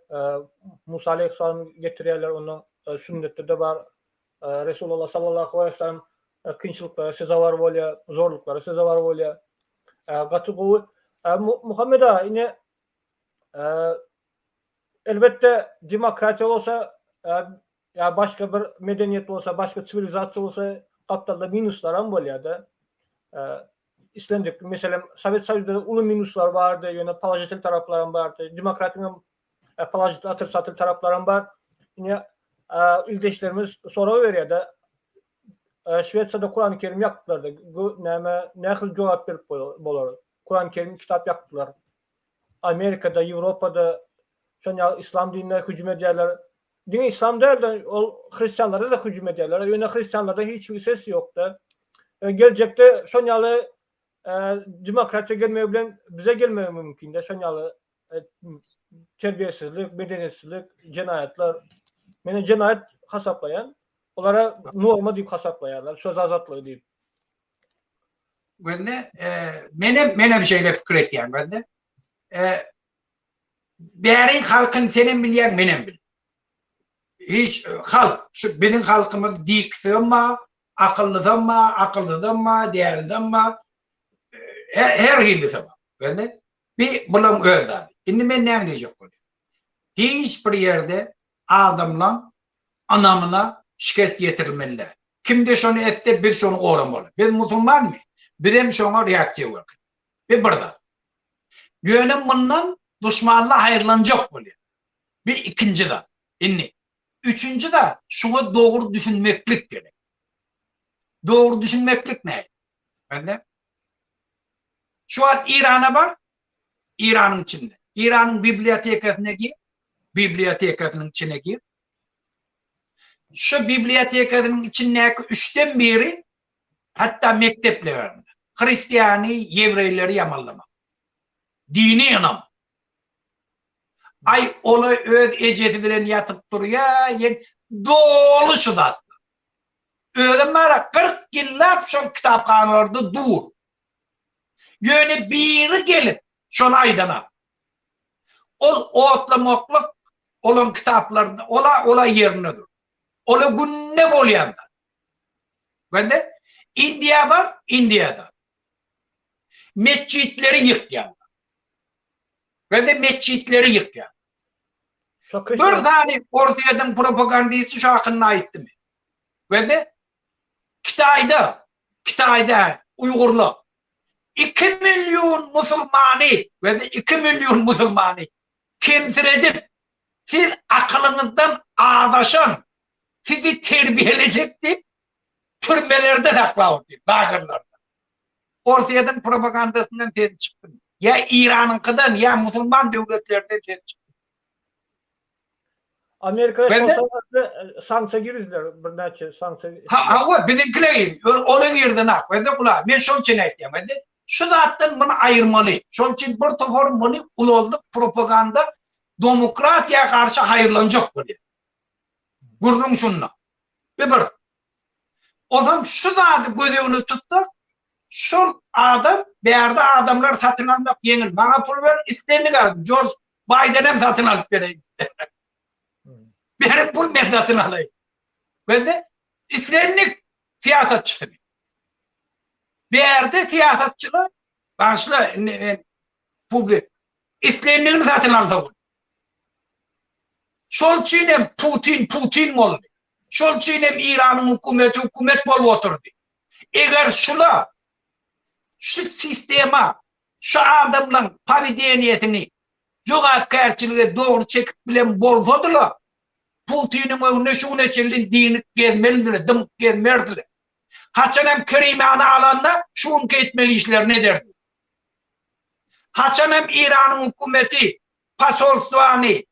Speaker 1: Musa Aleyhisselam getiriyorlar onu sünnette de var. Resulullah sallallahu aleyhi ve sellem kınçılıkları size var böyle zorlukları size var böyle katı kuvvet. Muhammed Ağa yine elbette demokrasi olsa ya başka bir medeniyet olsa başka sivilizasyon olsa kaptalda minuslar ama böyle de İslendik. Mesela Sovyet Sovyeti'de ulu minuslar vardı. Yine palajitel taraflarım vardı. Demokratinin palajit atır satır taraflarım var. Yine ildeşlerimiz soru veriyor da Şveçya'da Kur'an-ı Kerim yaktılar da. Bu ne hıl cevap verip bolar. Kur'an-ı Kerim kitap yaktılar. Amerika'da, Avrupa'da şöyle İslam dinine hücum ediyorlar. Din İslam değil de o Hristiyanlara da hücum ediyorlar. Yine Hristiyanlarda hiçbir ses yoktu. Gelecekte şöyle demokrasiye gelmeye bilen bize gelmeye mümkün de şöyle terbiyesizlik, medeniyetsizlik, cinayetler. Beni cinayet hasaplayan, onlara norma deyip hasaplayanlar, söz azatlığı deyip.
Speaker 2: Ben de mene bir şeyle fikir etken ben de. Bärin halkın senin bilyen menem bil. Hiç halk, şu benim halkımız dikse akıllıdan mı, değerliden mi, her hilli tamam. Ben de bir bulam öyle. Şimdi ben ne diyecek oluyor? Hiçbir yerde adamla, anamına şikayet getirilmeliler. Kim de şunu etti, bir şunu uğramalı. Biz Müslüman mı? Bizim şuna reaksiyon var. Bir burada. Yönüm bundan düşmanla hayırlanacak oluyor. Bir ikinci de. Şimdi. Üçüncü de şuna doğru düşünmeklik gerek. Doğru düşünmeklik ne? Ben de. Şu an İran'a bak. İran'ın içinde. İran'ın bibliotekasına gir. Bibliotekasının içine gir. Şu bibliotekasının içindeki 3'ten biri hatta mekteplerinde Hristiyani Yevreyleri yamallama. Dini inam. Ay ola öz eceti bilen yatıp duruyor. Dolu şu da. Öyle mara 40 yıllar şu kitaphanelerde dur. Yöne biri gelip şuna aydana. Otla mokluk olan kitaplarda ola yerine dur. Ola günne bolyanda. Ben de India var, India'da. Mescitleri yıkyan. Ben de mescitleri yıkyan. Bir tane ortayadan propagandisi şu hakkında aitti mi? Ben de Kitay'da Uygurlu 2 milyon Müslümanı ve de 2 milyon Müslümanı kemsir edip siz akılınızdan ağdaşan sizi terbiyeleyecekti türmelerde saklavurdu, lagırlarda. Ortayadan propagandasından tez çıktı. Ya İran'ınkinden ya Müslüman devletlerden tez çıktı.
Speaker 1: Amerika'da sanksiya girizler bir neçe sanksiya.
Speaker 2: Ha bizimkiler onun yerine ak. Ben de kula ben şunun için ettim. Ben de şu zaten bunu ayırmalı. Şunun için bir tofor bunu uloldu propaganda demokrasiya karşı hayırlanacak böyle. Gurrun şunla. Bir. O zaman şu zaten gözünü tuttu. Şu adam bir yerde adamlar satın almak yenil. Bana pul ver isteğini verdim. George Biden'e satın alıp vereyim. Benim pul ben satın alayım. Ben de İslamlık siyasetçisi. Bir yerde siyasetçiler başla publik İslamlığını satın aldı. Şol çiğnem Putin mi oldu? Şol çiğnem İran'ın hükümet mi oturdu? Eğer şu sisteme, şu adamların pavideniyetini cevap karşılığı doğru çekip bilen bolsadılar, Putin'in önüne şu neçelin dini gelmelidir, dımık gelmelidir. Haçanem Kerime'ni alanlar şu ünke etmeli işler ne derdi? Haçanam İran'ın hükümeti, pasolstvanı,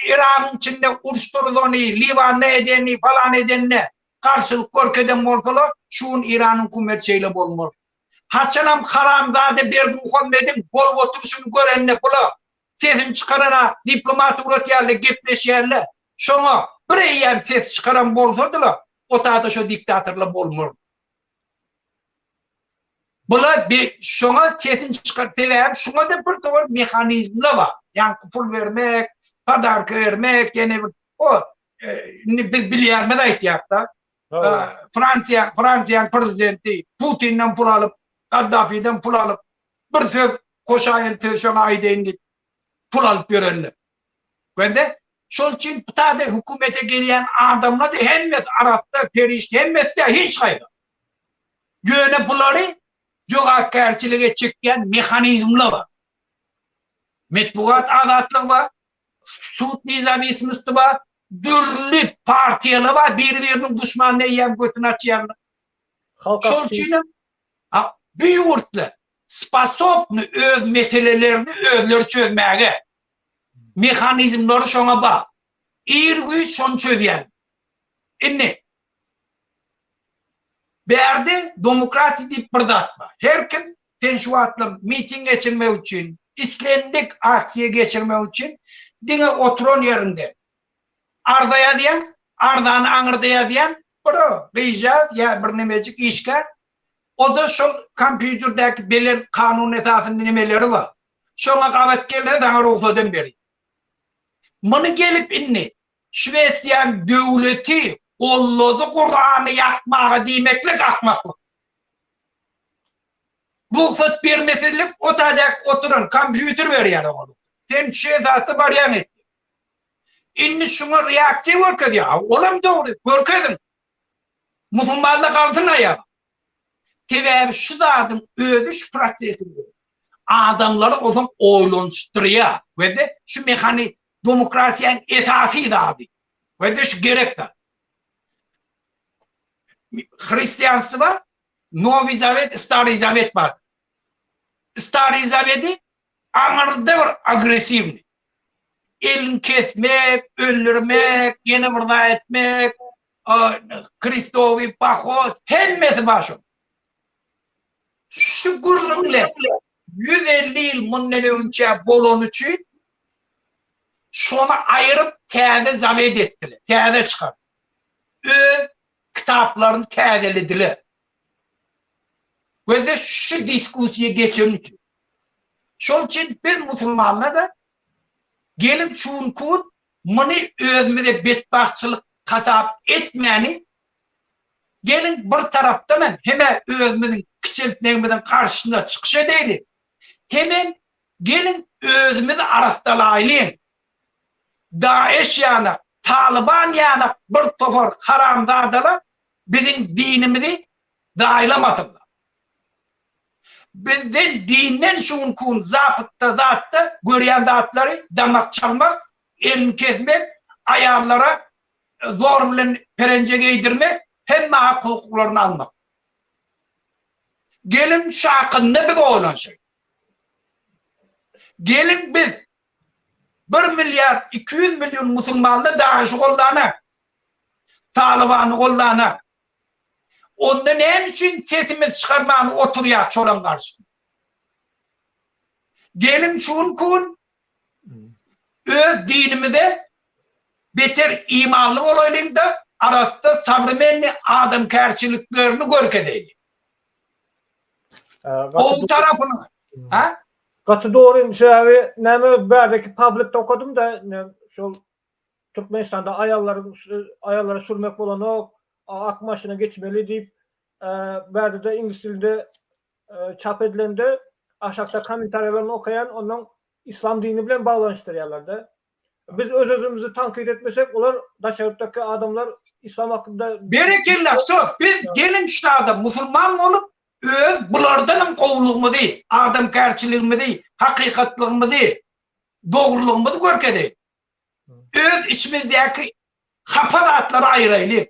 Speaker 2: İran'ın içinde uruşturduğunu, Livan'ı edeni falan edenine karşılık korkeden mortulu, şuun İran'ın hükümeti şeyle bolmur. Haçanam haramzade Berdi Muhammed'in bol oturuşunu görenine bula, sesin çıkarana diplomat uğratıyarlı, gepleşiyarlı, şunu bir eyyem ses çıkaran bolsadılar, o da şu diktatörle bolmur. Bula bir şuna sesin çıkar sebep, şuna da bir doğru mekanizmle var. Yani pul vermek, padarkı vermek, yani o bilyarme da ihtiyapta. Fransa prezidenti Putin'den pul alıp, Kaddafi'den pul alıp, bir söz koşayın tezşona aydendi, pul alıp görenler. Ben de şol için pıtada hükümete gelen adamla da hemmet Arap'ta perişti, hemmet de hiç kaydı. Göğüne puları cevapkarçılığa çıkan mekanizmler var. Metbuat azatlığı var, suud nizamiyesi var, dürlü partiyalar var, birbirinin düşmanına yem götünü açıyorlar. Şol için büyürtlü, spasoplu öz meselelerini özleri çözmeye mekanizmleri şuna bak. İrgü şunu çözüyen. İnne. Berdi demokrati deyip bırdatma. Her kim tenşuatlı miting geçirme için, İslendik aksiye geçirme için dine oturan yerinde. Ardaya diyen, ardanı anırdaya diyen, bro, gıyca ya bir nemecik işgal. O da şu kompüterdeki belir kanun esasında nemeleri var. Şuna kavet geldi daha ruhsadan beri. Bunu gelip inni Şvetsiyan devleti kolladı Kur'an'ı yakmağı demekle kalkmaklık. Ruhsat vermesilik o tadak oturun kompüter veriyor onu. Sen şezatı baryan etti. İnni şuna reaksiye korkuyor ya. Olam doğru korkuyordun. Müslümanla kalsın ayağa. Sebebi şu zaten ödüş prosesinde. Adamları o zaman oylanıştırıyor. Ve de şu mekanik demokrasiyen esası da abi. Ve de şu gerek de. Hristiyansı var, Novi Zavet, Stari Zavet var. Stari Zavet'i anırda var agresivni. Elini kesmek, öldürmek, yeni burada etmek, Kristovi, Pahot, hemmesi başım. Şu gurrunle 150 yıl munnede önce bolon için şunu ayırıp teyze zavet ettiler. Teyze çıkar. Öz kitapların teyzelediler. Ve de şu diskusiye geçen için. Şunun için biz Müslümanlar da gelip şun kut bunu özümüze bedbaşçılık katap etmeyeni gelin bir taraftan hemen özümüzün küçültmemizin karşısında çıkış edelim. Hemen gelin özümüzü araştıralayın. Daesh yana, Taliban yana bir tofar haramzadalar bizim dinimizi dayılamasınlar. Bizden dinden şun kun zapıtta zatta göreyen zatları damak çalmak, elini kesmek, ayarlara zorla perence giydirmek, hem hak hukuklarını almak. Gelin şakınını bir olan şey. Gelin biz 1 milyar 200 milyon Müslümanlı Daesh kollana, Taliban'ı kollana. Ondan en için sesimiz çıkarmanı oturuyor çoğun karşısında. Gelin şun kun öz dinimize beter imanlı olayım da arasında sabrımenli adam karşılıklarını görk edelim. O tarafını. Ha?
Speaker 1: Katı doğru abi neme berdeki public'te okudum da şu Türkmenistan'da ayarlara sürmek olan o akmaşına geçmeli deyip berde de İngiliz dilinde çap edilende aşağıda komentarlarını okuyan ondan İslam dini bilen bağlanıştırıyorlardı. Biz özümüzü tankit etmesek onlar dışarıdaki adamlar İslam hakkında
Speaker 2: Berekillah şu biz gelin şu adam Müslüman olup bulardanım kovuluğumu değil, adam karşılığımı değil, hakikatlığımı değil, doğruluğumu da görk edeyim. Öz içimizdeki haparatları ayıraylı.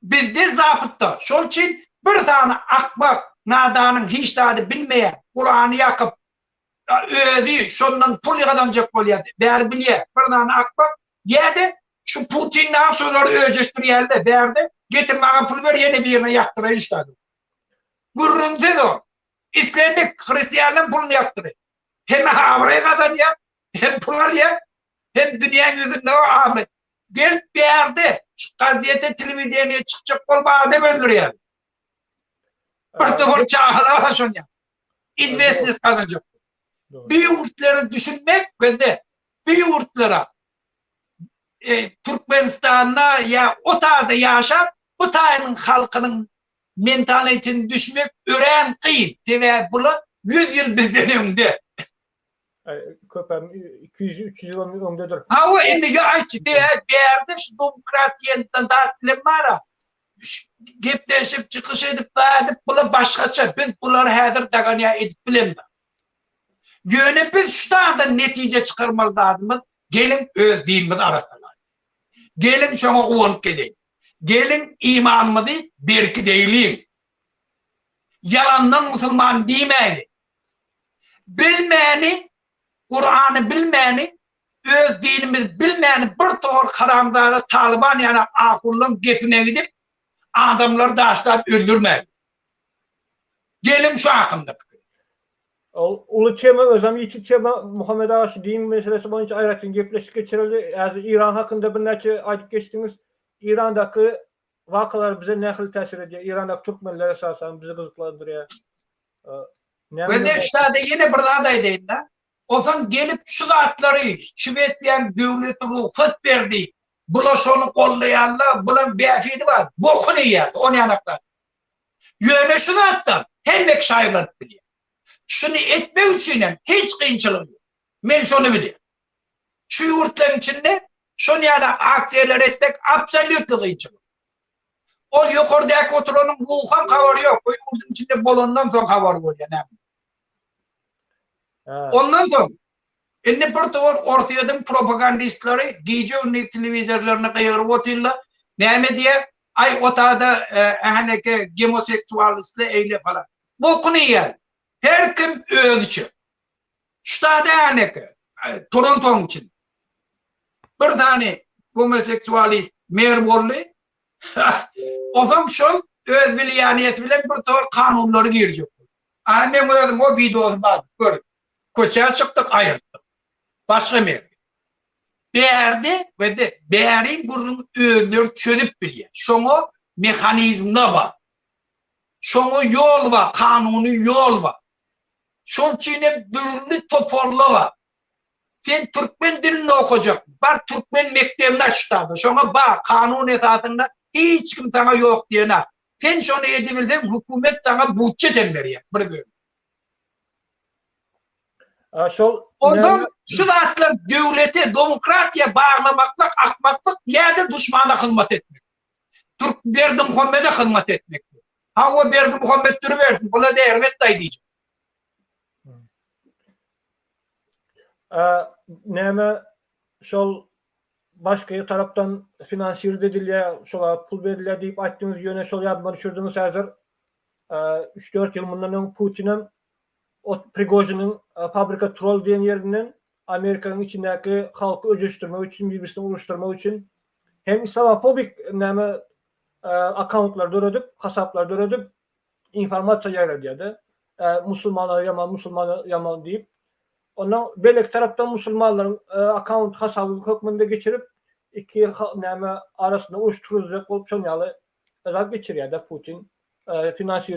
Speaker 2: Bizde zapıtta. Şunun için bir tane akbak nadanın hiç tadı bilmeyen, Kur'an'ı yakıp, ödü, şundan pul yıkadanacak bolyadı. Bär bilye, birden akbak, yedi, şu Putin'den şunları öcüştür yerle, berdi, getir bana pul ver, yeni bir yerine yaktırayın işte. Gurruntu da, İskendik, Hristiyanlığın pulunu yaktırayın. Hem Avraya kazanıyor, hem pul alıyor, hem dünyanın yüzünde o abi. Gel bir yerde, gazete, televizyonaya çıkacak olma adam öldürüyor. Pırtıvır çağla var şun ya. İzvesiniz kazanacak. Bir yurtları düşünmek ve de bir yurtlara Türkmenistan'da ya o tarzda yaşap, bu tarzın halkının mentalitini düşmek öğren kıyım. Ve bunu 100 yıl bizden önde.
Speaker 1: Köpem 200-300 yıl öndedir.
Speaker 2: Ha o indi ya açı bir yerde şu demokratiyanın dağıtılım var ha. Gepleşip çıkış edip dağıtıp bunu başkaça biz bunları hedir dağınıya edip bilim de. Yöne biz şu tane netice çıkarmalı dağıtımız gelin özdeyimiz arasınlar. Gelin şuna uğunuk edin. Gelin imanımızı berki değilim. Yalandan Müslüman demeyin. Bilmeyeni, Kur'an'ı bilmeyeni, öz dinimiz bilmeyeni bir doğru karamzada Taliban yani akullun gepine gidip adamları daşlayıp öldürmeyin. Gelin şu hakkında.
Speaker 1: Ulu tema özlem yitik tema Muhammed Aşı din meselesi boyunca ayrıca gepleşik geçirildi. Yani İran hakkında bir neçe ayet geçtiğimiz İran'daki vakalar bize ne kadar tesir ediyor? İran'daki Türkmenler esasen bizi kızıklandırıyor.
Speaker 2: Ve de işte yine bir daha da edeyim de. O zaman gelip şu zatları Şivetyen devletini fıt verdi. Bulaşonu kollayanlar, bulan beyefendi var. Bokunu yer, onu yanaklar. Yöne şu zatlar, hem bek şairler biliyor. Şunu etmek için hiç kıyınçılık yok. Ben şunu biliyorum. Şu yurtların içinde şunu yani aksiyeler etmek absolutely kıyınçılık. O yukarıdaki oturanın ruhan kavarı yok. O yurtun içinde bolondan sonra kavarı oluyor. Ondan sonra indi bir tavır ortayadım propagandistleri gece önüne televizyonlarına kayırıp otuyorlar. Ne diye? Ay otada hani ki homoseksualistler eyle falan. Bu konu yer. Her kim ölçü. Şu tane hani ki Toronto'nun için. Bir tane homoseksualist mer bollu. O zaman şu özvilyaniyet bilen bir tavır kanunları girecek. Annem o videosu var. Görün. Koçaya çıktık ayırttık. Başka bir yerde ve de beğerin bunun öğünleri çözüp biliyor. Şunu mekanizmda var. Şunu yol var. Kanuni yol var. Şunun içine bölümlü toparlı var. Sen Türkmen dilini okuyacak. Var Türkmen mektebine açtırdı. Şuna bak kanun esasında hiç kim sana yok diyene. Sen şunu edebilsen hükümet sana bütçe veriyor. Böyle. Ondan şu zatlar devleti demokratiya bağlamakla akmaklık yerde düşmana hizmet etmek. Türk Berdi Muhammed'e hizmet etmek. Ha o Berdi Muhammed türü versin. Buna da ermet day diyecek.
Speaker 1: Neme şol başka taraftan finansiyel ediliyor, şola pul veriliyor deyip attığınız yöne şol yardıma düşürdüğünüz hazır 3-4 yıl bundan Putin'in o Prigojin'in fabrika troll diyen yerinden Amerika'nın içindeki halkı öcüştürmek için, birbirine oluşturmak için hem İslamofobik accountlar döredip, kasaplar döredip informasyon yayarladı. Müslümanlar yaman deyip ondan belek taraftan Müslümanların account hasabı hükmünde geçirip iki arasında uyuşturuculuk olup sonyalı geçiriyor da Putin.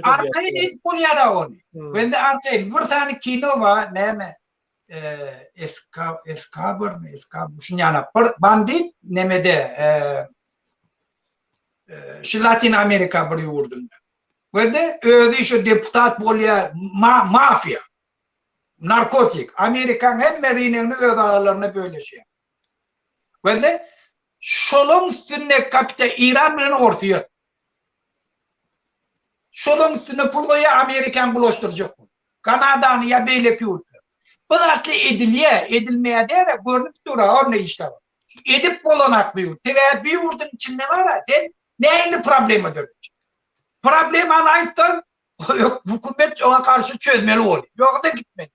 Speaker 2: Arkayı değil bu yada onu. Ben de arkayı bir tane kino var neme Eskabır mı şun yana bandit nemede şu Latin Amerika bir yurdum. Ve de öyle şu deputat bolya mafya narkotik Amerikan hem merinin öz ağlarına böyle şey. Ve de şolun üstünde kapita İran bilen ortaya. Şolun üstüne pulgoya Amerikan bulaştıracak. Kanada'nı ya beylek yurdu. Bu da edilmeye değil de görünüp dura orada işte var. Edip bolanak bir yurt. Ve bir yurdun içinde var ya neyle problemi dönecek. Problem anayıftan Yok, hükümet ona karşı çözmeli oluyor. Yok da gitmedi.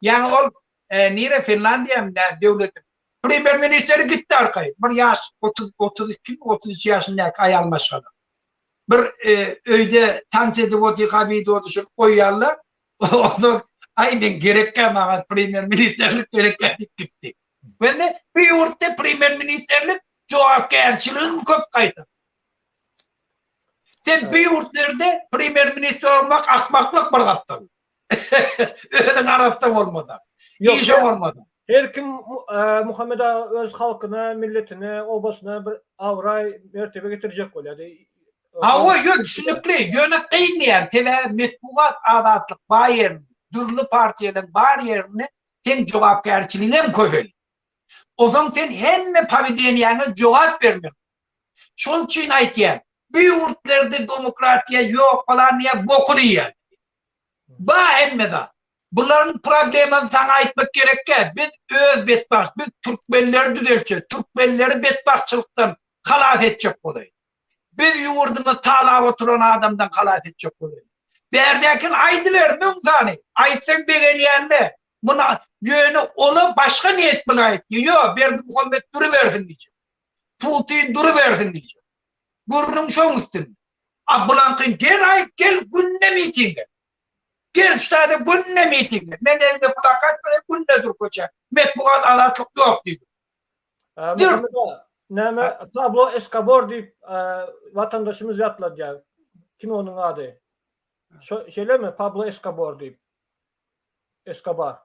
Speaker 2: Yani o nire Finlandiya devleti Premier Ministeri gitti arkaya. Bir yaş 32 yaşındaki ayal maşgala. Bir öyde tans edip oturup video düşüp koyarlar. Onu aynen gerekken bana Premier Ministerlik gerekken gitti. Ben de bir yurtta Premier Ministerlik cevapkarşılığın köp kaydı. Sen bir yurtlarda Premier Minister olmak akmaklık bir kaptan. Öyle Arap'tan olmadan.
Speaker 1: Yok,
Speaker 2: İyi olmadan.
Speaker 1: her kim Muhammed Ağa öz halkına, milletine, obasına bir avray mertebe getirecek ol. Yani,
Speaker 2: Hava yok düşünüklü. Yöne kıymayan teve metbuat adatlık bayer, dürlü partiyenin bar yerine sen cevapkarçılığına mı köfeli? O zaman sen hem paviden yani cevap vermiyor. Şunun için aytiyen bir yurtlarda demokratiya yok falan niye bokunu yiyen. Ba emme da. Bunların problemini sana aytmak gerek ki biz öz betbaş, biz Türkmenleri düzelteceğiz. Türkmenleri betbaşçılıktan halas edecek olayı. Biz yurdunu tağla oturan adamdan halas edecek olayı. Berdekin aydı vermiyorum sana. Aytsan begeni yandı. Buna yönü onu başka niyet bile ayt. Yok, bir Muhammed duru versin diyecek. Putin duru versin diyecek. Burnun şoň üstün. Abulankın gel günne mitinge. Gel ştada günne mitinge. Men elde plakat böyle günne dur koça. Metbuat alatlık yok diyor.
Speaker 1: Muhammed Ağa, näme Pablo Escobar deyip vatandaşımız yatladı ya. Kim onun adı? Şöyle mi? Pablo Escobar deyip. Escobar.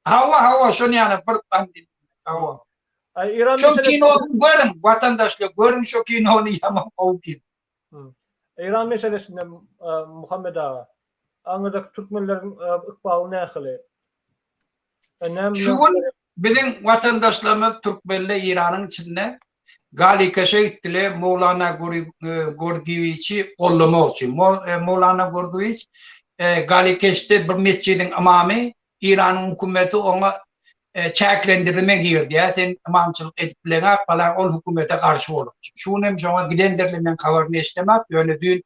Speaker 2: Hava şunu yani bir bandit. Hava.
Speaker 1: İran
Speaker 2: Şu
Speaker 1: meselesi,
Speaker 2: kinonu görün vatandaşlık. Görün şu kinonu yaman kovkin.
Speaker 1: İran meselesinde Muhammed Ağa. Anadaki Türkmenlerin ıkbalı nähili?
Speaker 2: Şu bizim vatandaşlarımız Türkmenle İran'ın içinde Galikaş'a gittiler Mevlana Gorgiviç'i kollama için. Mevlana Gorgiviç Galikaş'ta bir mescidin imamı İran'ın hükümeti ona çeklendirme girdi ya sen imamçılık edip bilene falan o hükümete karşı olur. Şunu hem şuna gidendirliğinden kavarını işlemek öyle dün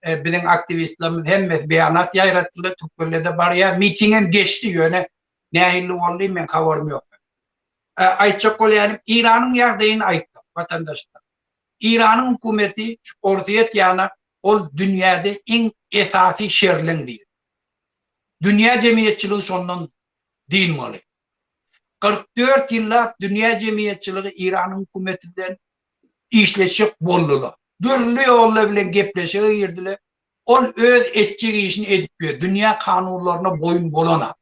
Speaker 2: bizim aktivistlerimiz hem beyanat yayrattılar Türkmenle'de var ya mitingen geçti yöne nehirli olayım ben kavarım yok. Aytacak ol yani İran'ın yardayını ayıttı vatandaşlar. İran'ın hükümeti ortaya yana o dünyada en esası şerlen değil. Dünya cemiyetçiliği sonundan değil mi? 44 yıllar dünya cemiyetçiliği İran'ın hükümetinden işleşik bollular. Dürlü yolla bile gepleşe girdiler. Ol öz etçi işini edip diyor. Dünya kanunlarına boyun bolana.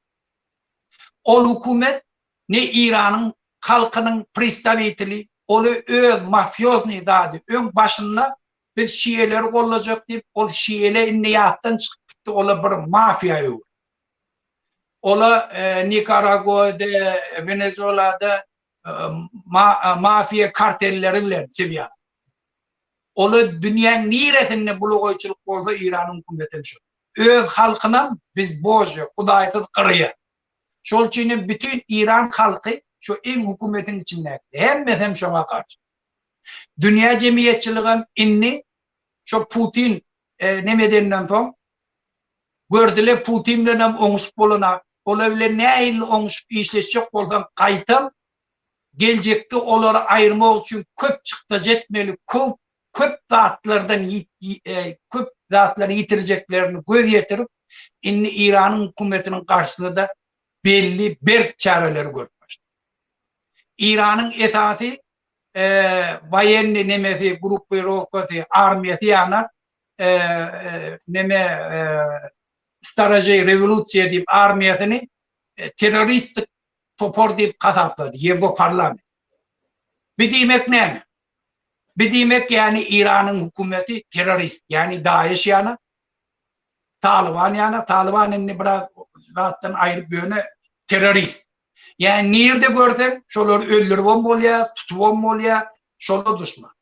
Speaker 2: Ol hükümet ne İran'ın halkının pristavitili, olu öz mafyozni dadı. Ön başında bir Şiileri olacak deyip ol Şii'le niyattan çıktı. Ola bir mafya yok. Ola Nikaragua'da, Venezuela'da mafya kartelleri bile seviyası. Ola dünyanın niretinde buluğuyçuluk olsa İran'ın hükümeti şu. Öz halkına biz boşca, kudaysız kırıya. Şol için bütün İran halkı şu en hükümetin içinde. Hem şuna karşı. Dünya cemiyetçiliğin inni şu Putin nemedeninden son gördüler Putin'le onuş boluna olabilir ne il onuş işleşecek olsan kaytan gelecekte onları ayırmak için köp çıktı jetmeli köp zatları yitireceklerini göz yetirip inni İran'ın hükümetinin karşısında belli bir çareleri görmüş. İran'ın esası bayenli nemesi grup bürokrasi armiyası yana strateji revolüsiye deyip armiyasını terörist topor deyip kazapladı. Yevgo parlament. Bir demek ne mi? Bir demek yani İran'ın hükümeti terörist. Yani DAEŞ yana Taliban yana Taliban'ın biraz zaten ayrı bir yöne terörist. Yani nerede görsen şoları öldürüp olya, tutup olya, şola düşman.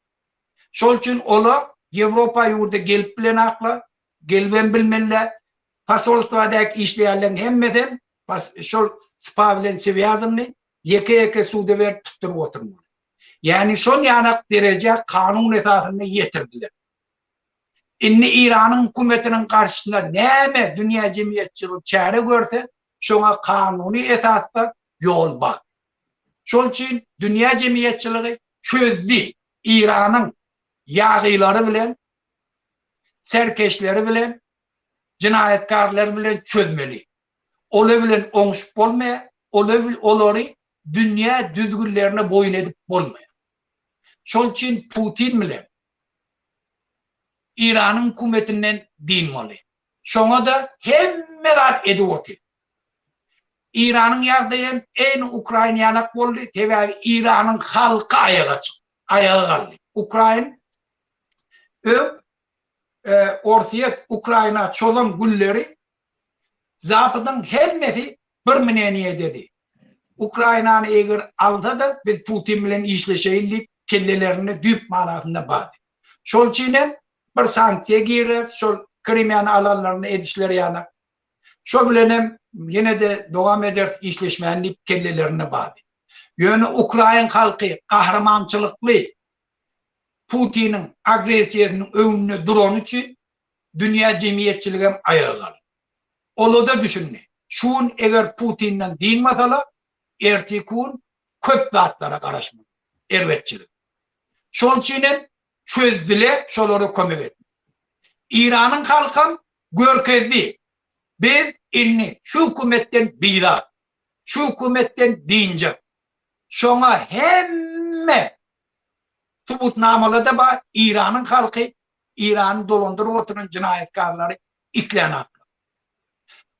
Speaker 2: Şol için ola Avrupa yurda gelip bilen akla, gelben bilmeliler, pasolstvadaki işleyenlerin hemmeden, şol spa bilen seviyazımını, yeke suda ver tutturup oturmalı. Yani şon yanak derece kanun esasını yetirdiler. inni İran'ın hükümetinin karşısında näme dünya cemiyetçiliği çare görse şoňa kanuni esasda yol bar. Şol üçin dünya cemiyetçiliği çözdü İran'ın ýagylary bilen, serkeşleri bilen, cinayetkarları bilen çözmeli. Ola bilen oňuşup bolmaýar, olary dünya düzgünlerine boyun edip bolmaýar. Şol üçin Putin bilen İran'ın hükümetinden dinmeli. Şoňa da hemmeler edip otur. İran'ın ýagdaýy en Ukrainaýanak boldy, tebägi İran'ın halky ayağa kaldy. Ukraina ortaya Ukraina çolan gülleri Zapadın hemmesi bir mineniye dedi. Ukrayna'nı eger alsa da biz Putin bilen işleşeýin diýip kellelerini düp manasında bardy. Şol üçin bir sanksiýa girer, şol Krimiýany alanlaryny edişleri ýana. Şol bilen ýene de dowam eder işleşmän diýip kellelerini bardy. Ýöne Ukraina halky kahramançylykly Putin'in agresiýasynyň öňünde duran üçin dünya cemiyetçiligi hem ayağa. Olu da düşünni. Şun eger Putin'den dinmasalar, ertikun köp zatlara garaşmaly. Erwetçilik. Şol üçin çözdüler, şolary kömek etdi. İran'ın halkyn görkezdi. Biz inni şu hükümetten biýar, şu hükümetten dinjek. Şoňa hemme subutnamalada bar İran'ın halky, İran'ı dolandyryp oturan cinayetkarlary islenap.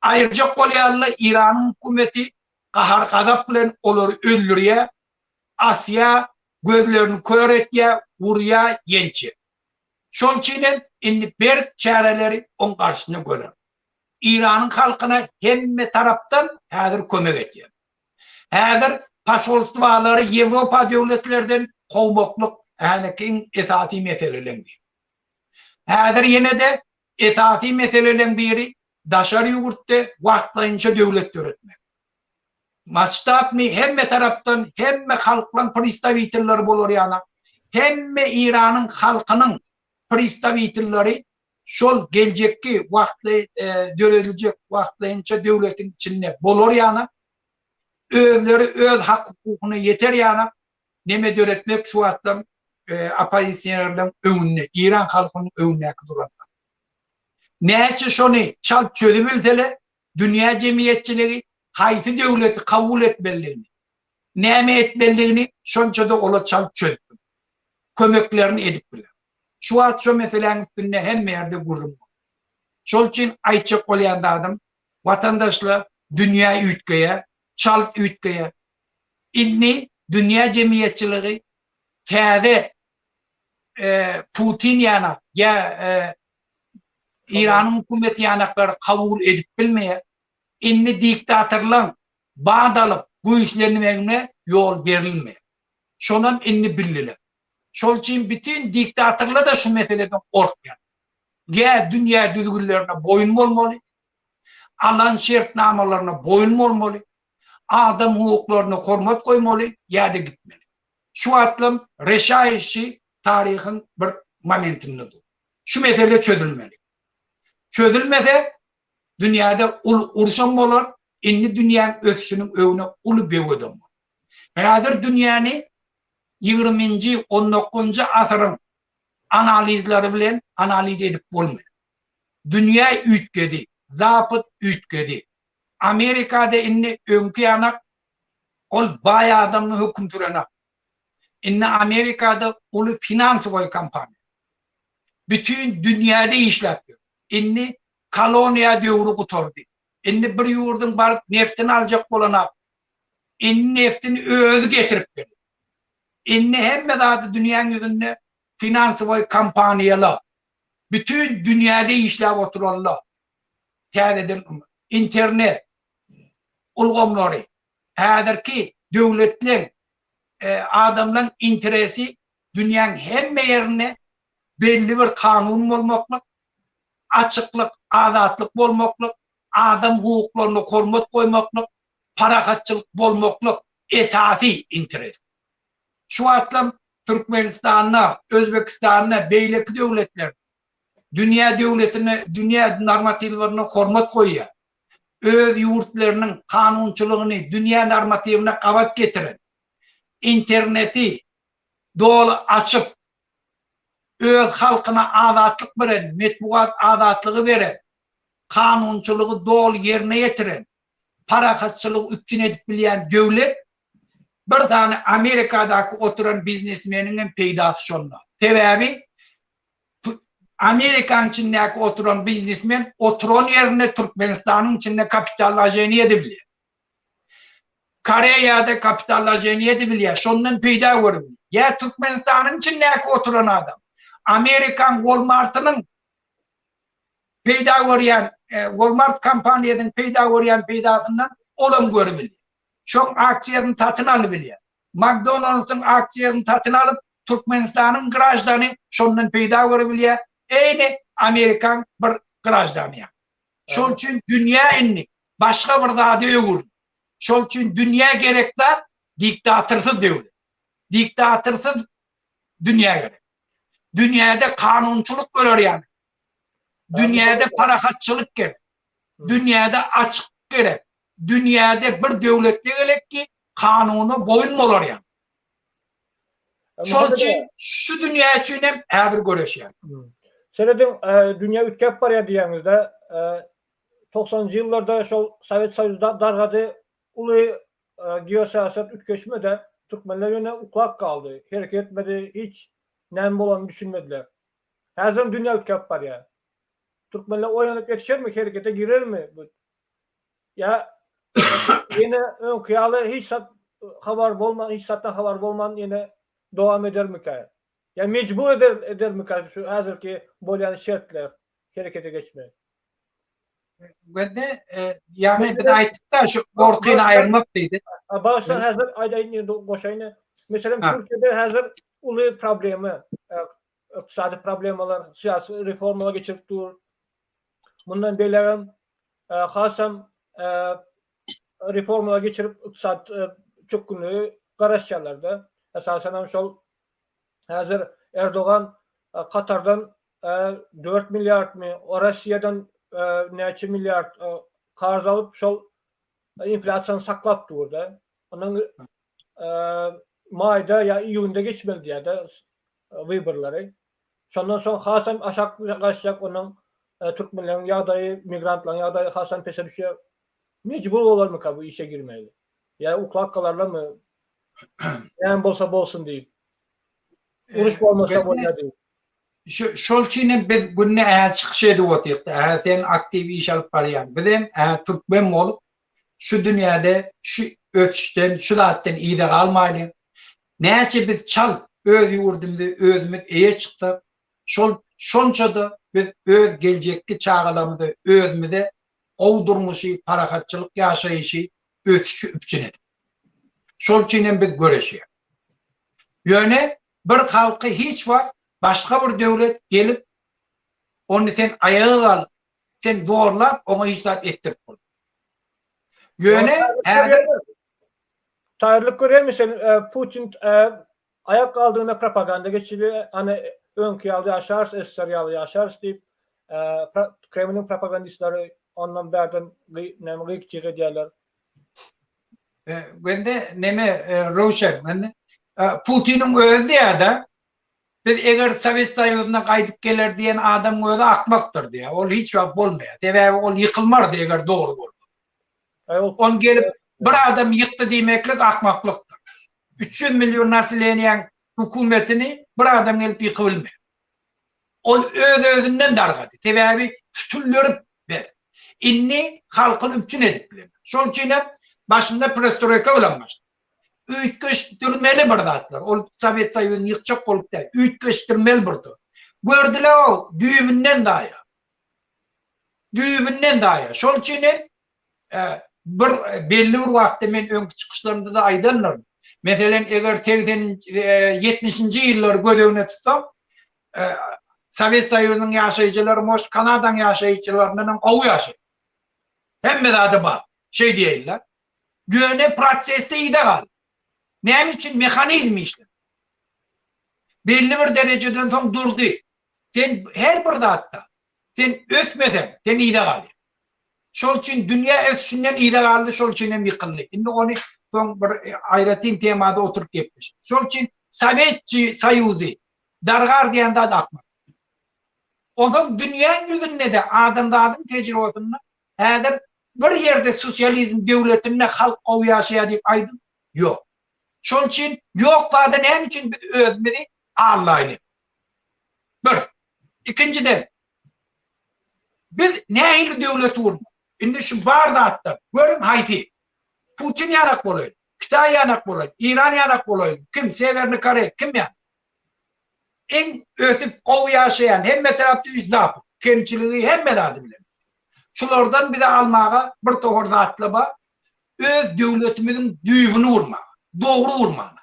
Speaker 2: Ayrıca bolýarly İran'ın hükümeti kahar gazap bilen olary öldürýär, asýa, gözlerini kör etýär, urýar, ýençe. Şol üçin indi bir çareleri on karşısına görür. İran'ın halkına hemme taraptan häzir kömek etýär. Häzir pasolstwalary Ýewropa döwletlerden gowmaklyk änekin esasy meselelerdi. Häzir ýene de esasy meselelerin biri daşary ýurtda wagtlaýynça döwlet töretmek. Maçtapny hemme taraptan hemme halklan pristavitelleri bolar ýana. Hemme İran'ın halkynyň pristavitelleri şol geljekki wagtly dörediljek wagtlaýynça döwletiň içinde bolar ýana. Özleri öz hak hukukyny ýeter ýana. Neme döretmek şu atlam opozisiýonlardan öňünde, İran halkynyň öňünde duran. Näçe şonu çal çözübilsele dünya cemiyetçiligi haýsy döwleti kabul etmeliligini, näme etmeliligini şonça da ola çal çözüp, kömeklerini edip biler. Şu wagt şu meselenin üstünde hemme ýerde gurrum. Şol üçin aýtjak bolýan adam, watandaşlar dünya üýtgeýe, çal üýtgeýe, inni dünya cemiyetçiligi täze Putin ýana ya İran'ın hükümeti ýanaklary kabul edip bilmeýär. Inni diktatorlaryň bağdalyp bu işlenmegine yol berilmeýär. Şonam inni bildiler. Şol üçin bütün diktatorlar da şu meseleden korkýar. Ya dünya düzgünlerine boyun bolmaly, alan şertnamalaryna boyun bolmaly, adam hukuklaryna hormat goýmaly, ýa-da gitmeli. Şu atlam reşaýşi tarihin bir momentindedir. Şu mesele çözülmeli. Çözülmese dünyada uruşan bolar, inni dünýäň ösüşiniň öňüne uly bewedem. Häzir dünýäni 20-nji 19-njy asyryň analizleri bilen analiz edip bolmaýar. Dünya üýtgedi, Zapad üýtgedi. Amerikada inni öňkü ýanak ol baý adamny höküm sürenak. Inni Amerikada uly finansiýa kampanya. Bütün dünýäde işläp inni koloniya döwrü gutardy. Inni bir ýurdun baryp neftini aljak bolanak. Inni neftini özü getirip berdi. Inni hemme zady dünýäň ýüzünde finansiýa kampaniýalar. Bütün dünýäde işläp oturarlar. Täzeden internet ulgamlary. Häzirki döwletler adamlaryň interesi dünýäň hemme ýerine belli bir kanun bolmaklyk, açıklık, azatlık bolmaklyk, adam hukuklaryna hormat goýmaklyk, paragatçylyk bolmaklyk esasy interes. Şu atlam Türkmenistanyna, Özbekistanyna beýleki döwletler dünya devletine, dünya normativlerine hormat koyuyor. Öz yurtlarının kanunçuluğunu dünya normativine kavat getiren, interneti doğru açıp, öz halkına azatlık veren, metbuat azatlığı veren, kanunçuluğu doğru yerine getiren, parakatçılığı üpçün edip bilen devlet, bir tane Amerika'daki oturan biznesmeninin peydası şonda. Sebebi, Amerikan içindeki oturan biznesmen, oturan yerine Türkmenistan'ın içinde kapitallajeni edebiliyor. Kore'de kapitallajeni edebiliyor. Şondan peyda görüyor. Ya Türkmenistan'ın içindeki oturan adam, Amerikan Walmart'ının peyda görüyen, Walmart kampanyanın peyda görüyen peydasından olan görebiliyor. Şok aksiyenin tatını alabiliyor. McDonald's'ın aksiyenin tatını alıp Türkmenistan'ın grajlarını şondan peyda görebiliyor. Aynı Amerikan bir grajlarını ya. Şol için dünya enni başka bir daha diyor. Şol için dünya gerekli diktatörsüz diyor. Diktatörsüz dünya gerek. Dünyada kanunçuluk görür yani. Dünyada parakatçılık gerek. Dünyada açık gerek. Dünyada bir devletli gerek ki kanunu boyun mu olur yani. Şol için şu dünya için hem hazır görüş yani.
Speaker 1: Senedim dünya ütkep var ya diyenizde 90'cı yıllarda şu Sovet Soyuz'da dargadı ulu geosiyaset ütkeşmede Türkmenler yöne uklak kaldı. Hareket etmedi. Hiç nem olanı düşünmediler. Her zaman dünya ütkep var ya. Türkmenler oyanıp yetişir mi? Harekete girer mi? Ya yine ön kıyalı hiç haber olman, hiç sattan haber olman yine devam eder mi ki? Ya mecbur eder mi ki şu hazırki boyan şartlar harekete geçmeye?
Speaker 2: Ve de yani bir ayettik da şu korkuyla ayırmak dedi.
Speaker 1: Baştan hazır aydayın boşayını. Mesela Türkiye'de hazır ulu problemi, iktisadi problemler, siyasi reformlara geçirip dur. Bundan beylerim hasam reformlara geçirip iktisat çökkünlüğü garaşçalarda. Esasen şol hazır Erdoğan Katar'dan 4 milyar mı, Rusya'dan neçe milyar karz alıp şol inflasyonu saklap durdu. Onun Mayda ya iyunda geçmedi ya da vibirleri. Ondan sonra hasam aşağı onun Türkmenlerin yağdayı, migrantların yağdayı hasam pese düşüyor. Mecbur olur mu ki bu işe girmeli? Ya uklak kalarlar mı? Yani bolsa bolsun deyip. Uruş olmasa bolsa deyip.
Speaker 2: Şol için biz günne çıkış edip oturup sen aktif iş alıp barayan. Bizim Türkmen olup şu dünyada şu ölçüşten, şu dağıttan iyi de kalmayalım. Neyse biz çal öz yurdumda özümüz iyi çıktı. Şonça da biz öz gelecekki çağalarımızda özümüze ovdurmuşu, parakatçılık yaşayışı ölçüşü üpçün edip. Şol için biz görüşüyor. Yani bir halkı hiç var, başka bir devlet gelip onu sen ayağı alıp, sen doğrulap ona hizmet ettirip koy. Yani
Speaker 1: Tarihlik görüyor musun? Putin ayak aldığında propaganda geçiliyor. Hani ön kıyalı yaşarız, eseriyalı yaşarız deyip Kremlin propagandistleri ondan berden gıyıkçı ediyorlar.
Speaker 2: Ben de neme Roşen, ben Putin'in öldü ya da biz eğer Sovet Soyuzu'na kaydıp gelir diyen adam öyle akmaktır diye. O hiç yok olmuyor. Demek o yıkılmaz diye eğer doğru olur. On gelip bir adam yıktı demeklik akmaklıktır. 300 milyon nasilleyen hükümetini bir adam gelip yıkıbilmiyor. O özünden dargadı. Sebebi tütüllörüp ver. İnni halkın üpçün edip bilir. Şol için başında Perestroika ulanmıştı. Üytküştürmeli bir zatlar. O Sovet Soyuzu'nun yıkacak olup da üytküştürmeli birdi. Gördüler o düğümünden daya. Düğümünden daya. Şol için bir belli bir vakti men önkü çıkışlarında da aydınlarım. Mesela eğer 70. yılları göz önüne tutsam Sovet Soyuzu'nun yaşayıcıları moş Kanada'nın yaşayıcılarından kovu yaşayı. Hem de adı bak. Şey değiller. Güvene prosesi iyi de kal. Ne için? Mekanizmi işte. Belli bir dereceden sonra durdu. Sen her bir zatda sen ösmesen sen iyide kalıyorsun. Şol için dünya ösüşünden iyide kaldı, şol için hem yıkıldı. Şimdi onu son bir ayratin temada oturup yapmış. Şol için Sovetçi Soyuzu dargar diyen de akmak. Onun dünya yüzünde de adamın tecrübesinde eğer bir yerde sosyalizm devletinde halk o yaşaya deyip aydın yok. Şol için yoklarda ne için özmedi Allah'ıyla. Bir. İkinciden biz ne ile devlet vurma? Şimdi şu Bağdat'ta görün Hayfi. Putin yanak bolaydı. Kütahya yanak bolaydı. İran yanak bolaydı. Kim? Severni Kare. Kim yani? En ösüp kovu yaşayan hem tarafta üç zapı. Kemçiliği hem medadı bile. Şulardan bir de almağa bir tohorda atlaba öz devletimizin düğümünü vurma. Doğru vurma.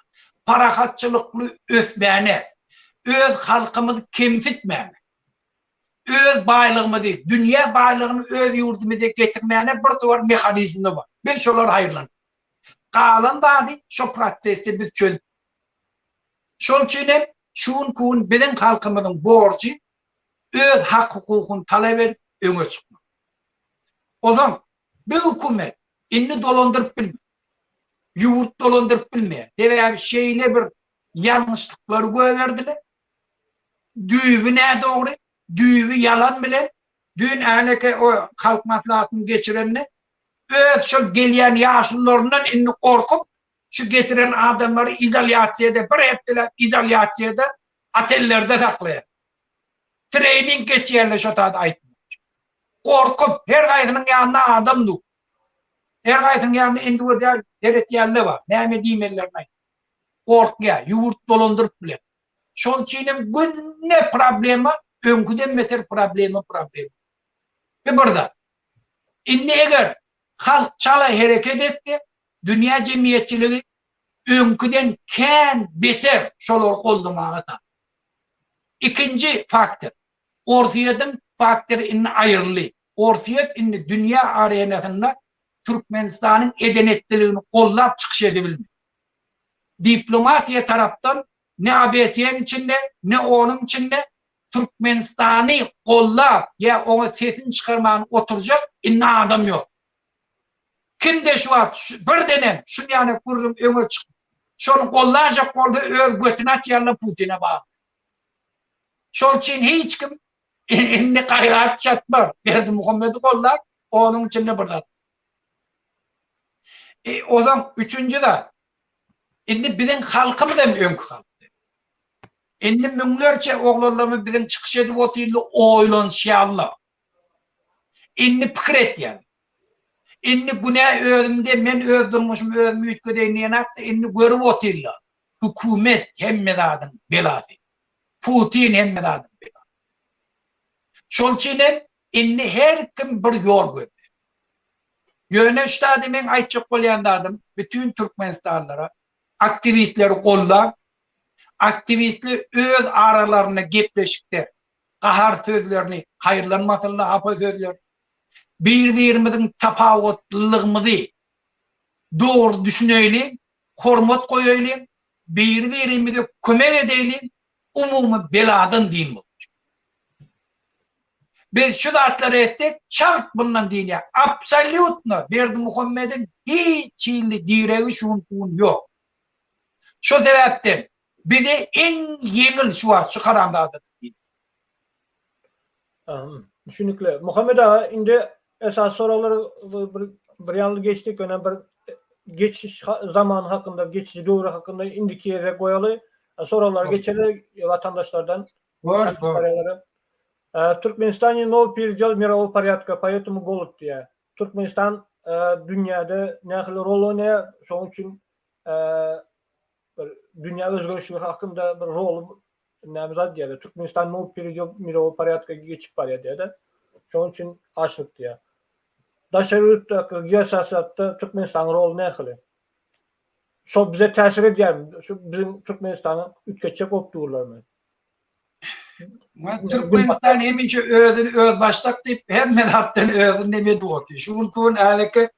Speaker 2: Parakatçılıklı ösmeyene. Öz halkımızı kemsitmeyene. Öz baylığımızı, dünya baylığını öz yurdumuza getirmeyene bir duvar mekanizmi var. Biz şolar hayırlanır. Kalan da şu prosesi biz çözüp. Şol için şun kun bizim halkımızın borcu öz hak hukukunu talep edip öne çıkmak. O zaman bir hükümet inni dolandırıp bilmiyor. Yurt dolandırıp bilmiyor. Veya şeyle bir yanlışlıkları göverdiler. Düğümü ne doğru? Düğümü yalan bile. Dün aynı o halk maslahatını geçirenle şu gelen yaşlılarından inni korkup şu getiren adamları izolasyada bir ettiler, izolasyada atellerde saklayın. Training geçiyorlar şu tadı aytmış. Korkup her kaydının yanına adamdı. Her kaydının yanına individual devlet yerli var. Ne mi diyeyim ellerine? Korkuya, yurt dolandırıp bile. Şol çiğnem günne problemi, önküden beter problemi. Ve burada inni eğer halk çala hareket etti, dünya cemiyetçiliği önküden ken beter şolar koldurmağa da. İkinci faktör. Ortiyatın faktörü inni ayrılı. Ortiyat inni dünya arenasında Türkmenistan'ın edenetliliğini kollap çıkış edebilmiyor. Diplomatiye taraftan ne ABS'nin içinde ne onun içinde Türkmenistan'ı kollap ya ona sesini çıkarmanın oturacak inni adam yok. Kim de şu an bir denem şunu yani kururum ömür çıkıyor. Şunu kollarca kolda öz götüne atıyarla Putin'e bağlı. Şol için hiç kim ne kayrat çatmar. Verdi Muhammed'i kollar onun içinde burada. O zaman üçüncü de şimdi bizim halkımız da önkü halk. Şimdi münlerce oğlanlarımız bizim çıkış edip oturuyorlar oylan şiallah. Şimdi fikir et yani. Inni günah özümde men öldürmüşüm özümü ütködeynliyen attı. Inni görüp oturlar. Hükümet hemmedadın belası. Putin hemmedadın belası. Şol için inni her kim bir yol gördü. Yöneşte men aytçık bolyandardım. Bütün Türkmenistanlara aktivistleri kolla. Aktivistli öz aralarına gepleşikte kahar sözlerini hayırlanmasınlar hapa sözlerini birbirimizin tapavutlılığımızı doğru düşünelim, hormat koyalım, birbirimize kömek edelim, umumu beladan değil mi? Biz şu zatları ettik, şart bundan değil ya. Absolutno, Berdi Muhammed'in hiç direği şunun yok. Şu sebepten bir de en yengil şu var, şu karanlığı.
Speaker 1: Düşünükle. Muhammed Ağa, indi esas soruları bir yanlı geçtik. Önemli bir geçiş zaman hakkında, geçici doğru hakkında indiki yere koyalı. Sorular geçelim vatandaşlardan. Türkmenistan новый передел мирового порядка, поэтому голод diye. Türkmenistan dünyada ne kadar rol oynuyor, onun için dünya özgürlüğü hakkında bir rol ne diye. Türkmenistan новый передел мирового порядка geçip var ya diye de. Onun için açlık diye. Daşarıda geosiyasatta Türkmenistan rol ne kadar? Şu bize tesir ediyor. Şu bizim Türkmenistan'ın ülkece koptuğular mı?
Speaker 2: Türkmenistan hemişe öz başlak deyip hem medattan özün demedi ortaya. Şunun kun alaka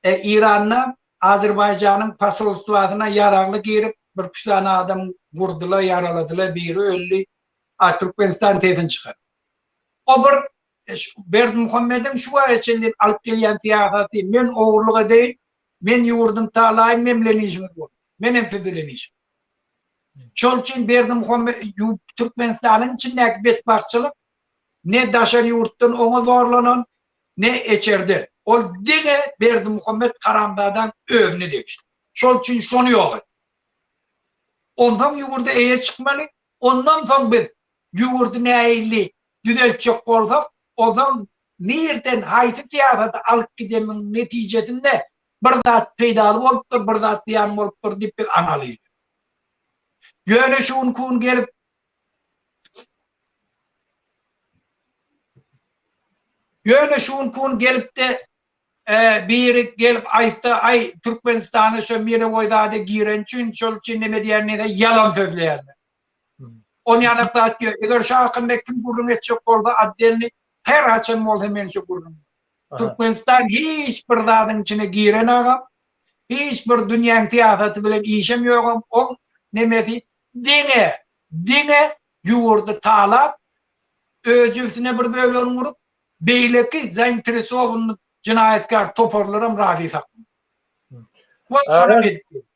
Speaker 2: İran'la Azerbaycan'ın pasolosluğuna yararlı girip bir tane adam vurdular, yaraladılar, biri öldü. Türkmenistan tezin çıkar. O bir Berdimuhammed'in şu ayetçiliğin alıp gelen tiyafatı, men oğurluğa değil, men yurdum talayın, memlenişim var. Men emfidilenişim. Şol için Berdimuhammed, Türkmenistan'ın içindeki betbaşçılık, ne daşar yurttan ona zorlanan, ne içeride. O dine Berdimuhammed karandadan övünü demişti. Şol için şonu yok. Ondan yurda eye çıkmalı, ondan sonra biz yurdu neyli düzeltecek olsak, o zaman nereden hayfi tiyafatı alıp gidemin neticesinde bir zat peydalı olup bir zat diyan olup deyip biz analiz. Yöne şun kun gelip de biri gelip ay Türkmenistan'a şu mire oydada giren için şol için ne diğerine de yalan sözleyenler. Onun yanıkta diyor, eğer şu hakkında kim gurrun edecek oldu addelini her açan ol hemen şu gurrun. Türkmenistan hiçbir dağın içine giren ağam, hiçbir dünyanın tiyafatı bile işem yok. O nemesi dine yurdu talap, özüsüne bir böyle vurup, beyleki zainteresi olun cinayetkar toparlarım rafi sakın.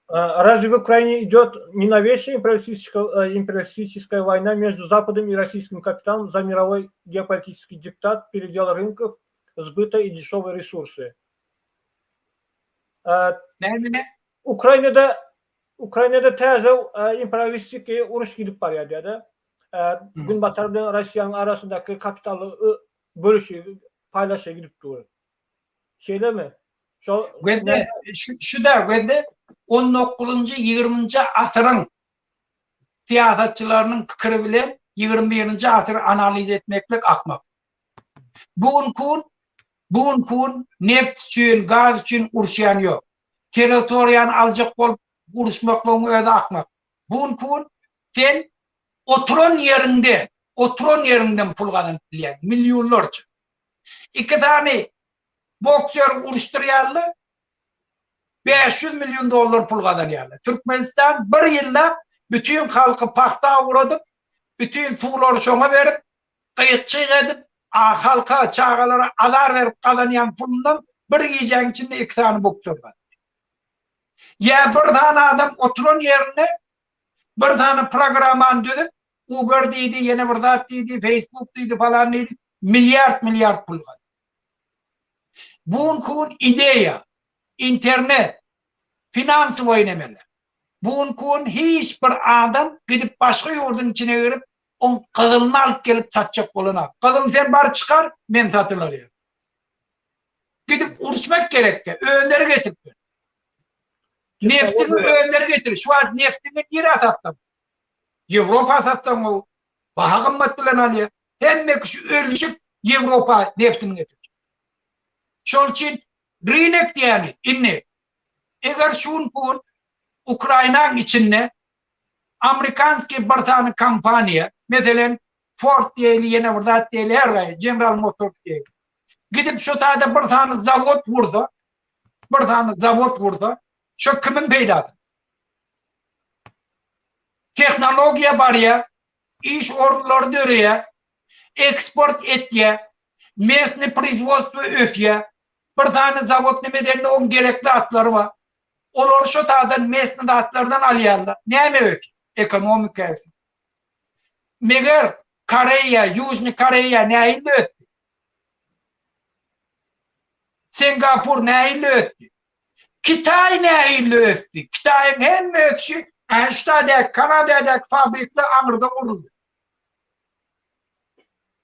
Speaker 1: Разве в Украине идет не новейшая империалистическая война между Западом и российским капиталом за мировой геополитический диктат, передел рынков, сбыта и дешевые ресурсы? Ukrayna'da teze imperialistik uruş gidip var ya dedi. Gün batarda Rusya'nın arasındaki kapitalı bölüşü paylaşa gidip duruyor. Şeyle mi?
Speaker 2: Şu da 19. 20. asırın siyasetçilerinin fikri bile 21. asırı analiz etmekle akmak. Bugün neft için, gaz için uruşan yok. Teritoriyan alacak olup uruşmakla öyle akmak. Bugün sen oturan yerinden pul kazanıp milyonlarca. 2 tane boksör uruşturuyorlar, 500 milyon dolar pul kazanıyorlar. Türkmenistan bir yılda bütün halkı pahta uğradıp, bütün tuğları şona verip, kıyıkçı edip, halka, çağalara azar verip kazanıyan pulundan bir yiyeceğin içinde 2 tane boksör var. Ya bir tane adam oturun yerine bir tane programan dedi, Uber dedi, yeni bir zat dedi, Facebook dedi falan dedi, milyar pul var. Bugün ideya, internet, finans oynamalı. Bugün hiçbir adam gidip başka yurdun içine girip on kızılını alıp gelip satacak olana. Kızım sen bari çıkar, ben satılır. Gidip uğraşmak gerek ya. Öğünleri getirip. Neftini öğünleri getir. Şu an neftini nereye sattım? Avrupa sattım o. Baha kımmet bilen alıyor. Hem şu ölüşüp Avrupa neftini getir. Şol için rinek yani inni. Eğer şun kun Ukrayna'nın içinde Amerikanski bir tane kampanya, mesela Ford diye yine burada diye her gayet General Motors diye. Gidip şu tane bir tane zavod vurdu. Şu kimin peydası? Teknolojiye var ya, iş orduları dörüye, eksport et ya, mesni производство öf ya, bir tane zavod nemedenle on gerekli atları var. Olur şu tağdan mesni atlardan alıyorlar. Ne mi öf? Ekonomik öf. Meğer Koreya, Yüzni Koreya neyle öftü? Singapur neyle öftü? Kitay neyle öftü? Kitay'ın hem öfşi Einstein'da, Kanada'da fabrikle Anır'da vuruldu.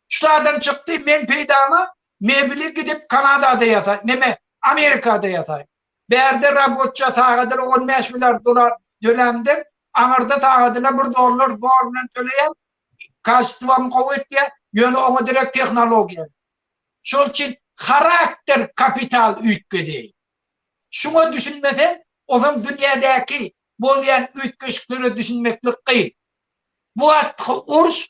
Speaker 2: Şuradan çıktı men peydama mebili gidip Kanada'da yatay. Neme? Amerika'da yatay. Berde rabotça tağıdır 15 milyar dolar dönemdir. Anır'da tağıdına $1 borundan töleyen kaçtıvam kuvvet diye yönü ona direkt teknolojiye. Şol için karakter kapital ülke değil. Şunu düşünmesen o zaman dünyadaki bolayan ülkeşikleri düşünmeklik değil. Bu uruş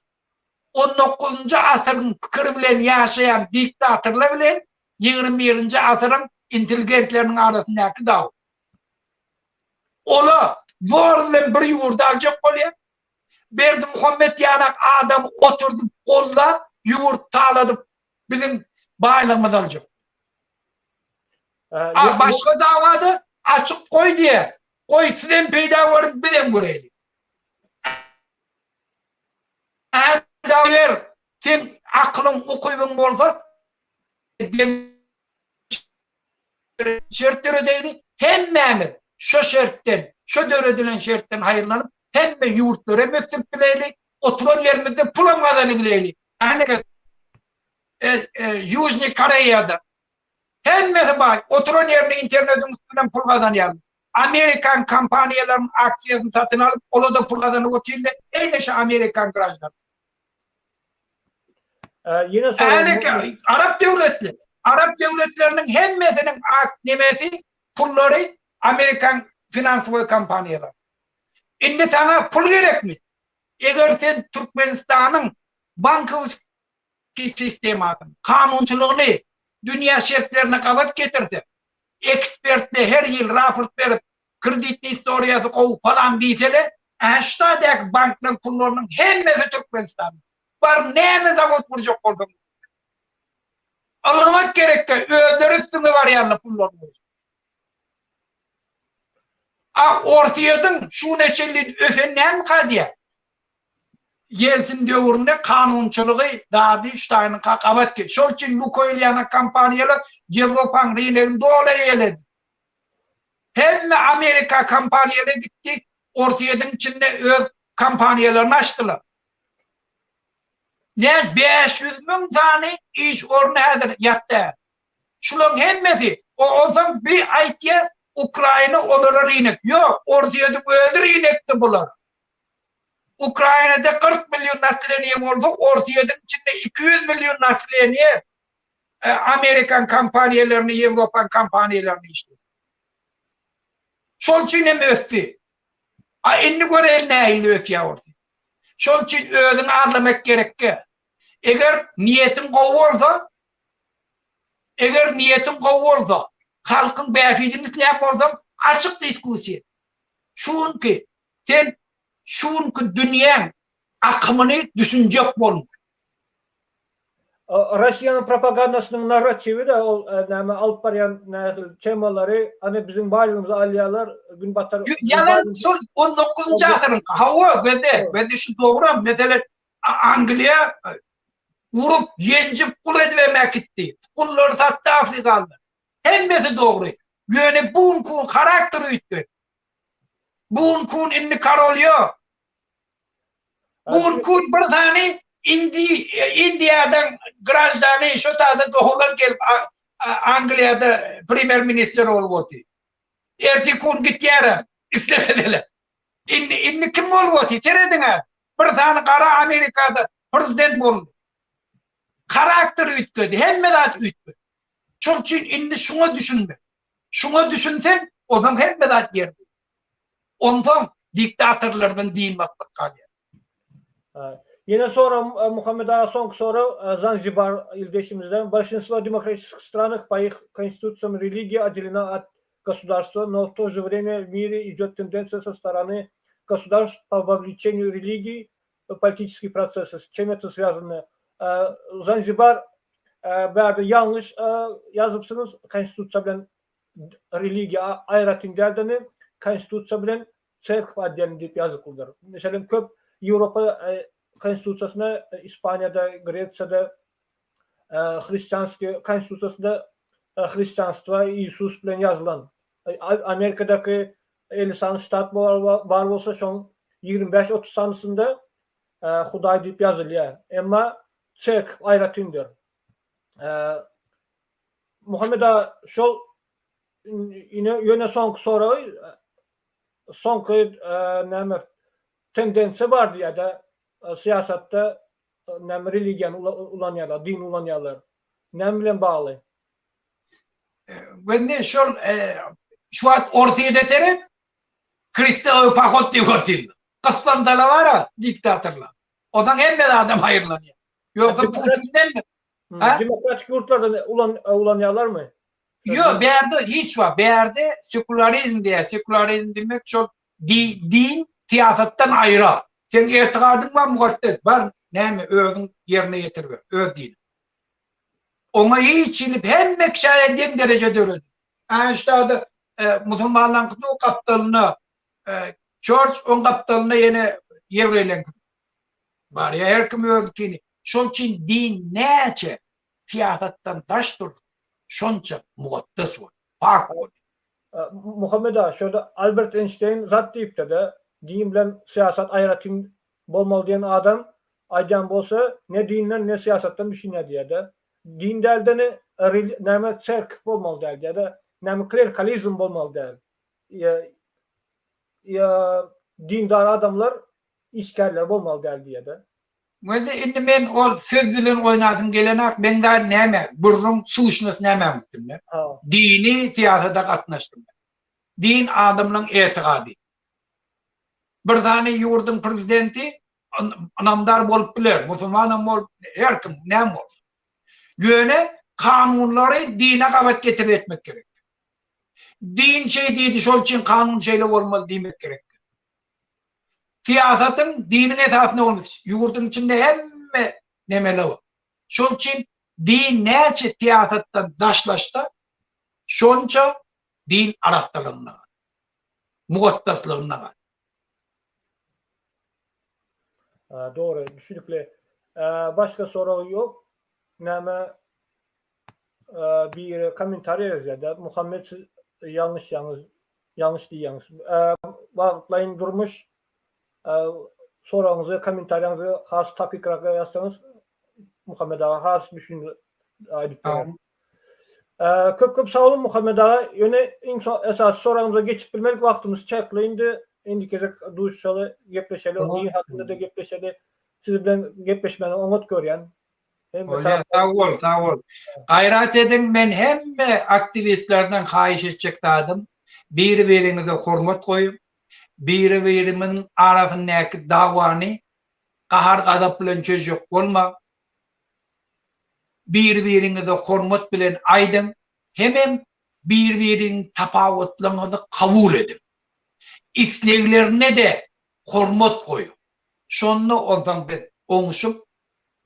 Speaker 2: 19. asırın fikri bilen yaşayan diktatörler bilen 21. asırın inteligentlerinin arasındaki dağ. Ola zorla bir yurda alacak oluyor. Berdi Muhammed yanak adam oturdu kolla yumurt tağladı bizim baylığımız alacak. Başka davadı açık koy diye. Koy sizden peyda varıp bilen göreyim. Eğer sen aklın okuyun olsa şertleri değil hemmemiz şu şertten, şu döredilen şertten hayırlanıp hemme yurtlara mesut bileylik, oturan yerimizde pulamadığını bileylik. Yani Yuzny Kore'de hemmesi bak, oturan yerini internetin üstünden pul kazanıyalım. Amerikan kampanyaların aksiyasını satın alıp onu da pul kazanıp oturdu. En şu Amerikan grajlar.
Speaker 1: Yine
Speaker 2: Yani Arap devletlerinin hemmesinin akdemesi pulları Amerikan finansal kampanyalar. Şimdi sana pul gerek mi? Eğer sen Türkmenistan'ın bankası sistemi kanunçuluğunu dünya şartlarına kapat getirdi. Ekspertle her yıl raport verip kredi historiyası kovup falan deyseler aşağıdaki bankların pullarının hemmesi Türkmenistan'ın. Var neyimiz avut vuracak oldum. Anlamak gerek ki öldürürsün var yanına pullarını. Ortayadan şu neçelliğin öfenlen kadiye. Yeltsin dövründe kanunçuluğu daha bir Stein'ın kakabat ki. Şol için Lukoyliana kampanyalar Avrupa'nın reyneğini doğru eyledi. Hem Amerika kampanyalara gitti. Ortayadan içinde öz kampanyalarını açtılar. Ne 500 bin tane iş ornadır yattı. Şunun hemmeti o zaman bir aykiye Ukrayna olur inek. Yok ortaya öldür inekti bunlar. Ukrayna'da 40 milyon nasıleniye oldu. Ortaya içinde 200 milyon nasıleniye Amerikan kampanyalarını, Avrupa kampanyalarını işte. Şol için mi öfti? Inni göre eline eyle öfti ya ortaya. Şol için ödün ağırlamak gerek ki. Eğer niyetin kovulsa, halkın beyefidiniz ne yapalım? Açık diskusya. Çünkü sen dünyanın akımını düşünecek olma.
Speaker 1: Rusya'nın propagandasının narratifi de alıp barayan temaları hani bizim bayrağımıza alyalar gün batar.
Speaker 2: Yalan 19. asırın hava ve de şu doğru mesela Anglia vurup yencip kul edivermek gitti. Kulları sattı Afrikalılar. Hemmesi doğru. Yani bunkun karakteri üttü. Bunkun inni karoluyor. Bunkun bir tane India'dan grajdanı şu tadı doğular gelip Anglia'da primer minister oldu. Erti kun gitti yere. İstemediler. İnni kim oldu? Teredin ha. Bir tane kara Amerika'da prezident oldu. Karakteri ütkedi. Hemmedat ütkedi. Çünkü indi şuna düşünme. Şuna düşünsen o zaman hemmedat yerdi. Ondan diktatörlerden değil bakmak kalıyor.
Speaker 1: Yine sonra Muhammed Ağa sonra Zanzibar ildeşimizden большинство демократических странах по их конституциям религии отделена от государства, но в то же время в мире идет тенденция со стороны государств по вовлечению религии в политические процессы. С чем это связано? Zanzibar böyle yanlış yazıpsınız. Konstitusiya bilen religiya ayratın derdini konstitusiya bilen cerkv adını deyip yazıklıdır. Mesela köp Avrupa konstitusiyasına İspanya'da, Greciya'da Hristiyanski konstitusiyasında Hristiyanstva İsus bilen yazılan. Amerika'daki 50 sanı stat var olsa şu 25-30 sanısında Huday deyip yazılıyor. Ama cerkv ayratın diyor. Muhammed Ağa şol yine sonki tendensi vardı ya da siyasatta religiyan ulanıyorlar, din ulanıyorlar. Ne bilen bağlı?
Speaker 2: Ben de şu an ortaya deterim Kristof Pakot diye kıssan da var diktatörler. Odan hem de adam hayırlanıyor. Yoksa Putin'den mi?
Speaker 1: Demokratik yurtlarda ulanıyorlar mı?
Speaker 2: Yok, bir yerde hiç var. Bir yerde sekülerizm diye. Sekülerizm demek çok din siyasetten ayrı. Sen etikadın var mukaddes var. Näme özüň yerine getirber. Öz din. Ona içilip hem mekşayeden derece döredi. İşte adı Musulmanların o kaptanına George on kaptanına yine yevreylen. Var ya her kim öldükini. Şon için din neçe fiyatattan taştır. Şonça mukaddes var. Fark var.
Speaker 1: Muhammed Ağa, şurada Albert Einstein zat deyip de din bilen siyasat ayrıtım bolmalı diyen adam aydan bolsa ne dinden ne siyasattan düşünüyor diye de. Din delde ne çerk bolmalı diye de ne klerikalizm bolmalı diye. Ya dindar adamlar işkerler bolmalı diye de.
Speaker 2: Indi men ol söz bilen oynadım gelenak men daha näme burrun suuşnus näme muttum. Dini siyasata katnaştım. Din adamның etikadi. Bir tane yurdun prezidenti namdar bolup biler, musulman bolup her kim näme bolsun. Yöne kanunları dine kabat getirip etmek gerek. Din şey deydi, şol için kanun şeyle olmalı demek gerek. Siyasatın dinin esasında olmuş. Yurdun içinde hemme nemeli var. Şol için din neçe siyasattan daşlaşta şonça din arahtırlığına var. Mugattaslığına var.
Speaker 1: Doğru, düşünükle. Başka soru yok. Näme bir komentar yazdı. Muhammed yanlış diýýäňiz. Wagtlaýyn durmuş. Soruňyzy, komentarýaňyzy has takykraga ýazsaňyz Muhammed Ağa has düşün aýdyp berer. Köp sağ olun Muhammed Ağa. Ýöne esas soruňyza geçip bilmelik wagtymyz çekleýindi. Indi gezek duşşaly gepleşeli, din hakynda da gepleşeli. Siz bilen gepleşmeni oňat görýän.
Speaker 2: Sağ ol. Gayrat edin, men hemme aktivistlerden haýyş etjekdadım. Bir-biriňize hormat goýup, bir-birimin arasyndaky dawany gahar gadap bilen çözjek bolma. Bir-biriňize hormat bilen aýdym, hemem bir-biriň tapawutlygyny kabul edin. İsleglerine de hormat goýup. Şonu ondan bir oňuşup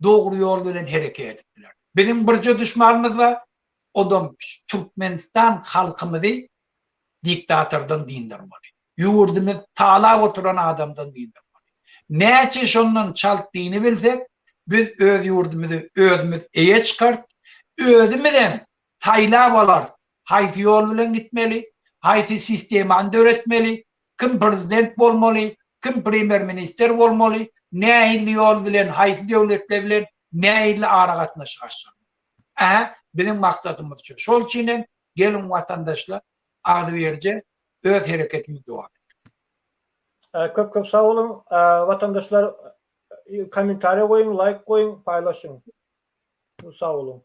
Speaker 2: doğru yol bilen hereket etdiler. Benim birce düşmanımız var. O da Türkmenistan halkımızı diktatörden dindirmeli. Yurdumuz tala oturan adamdan dindirmeli. Näçe şondan çaltdygyny bilsek, biz öz yurdumuzu özümüz eýe çykart, özümizden taýlap alar. Haýsy yol bilen gitmeli, haýsy sistemany öğretmeli, kim prezident bolmaly, kim premier minister bolmaly, nähili yol bilen, haýsy döwletler bilen nähili ara gatnaşaşar. Benim maksadymyz şu. Şol üçin gelin watandaşlar ardy berje öz hereketimiz dowam etdik.
Speaker 1: Köp sağ olun. Vatandaşlar komentarya koyun, like koyun, paylaşın. Sağ olun.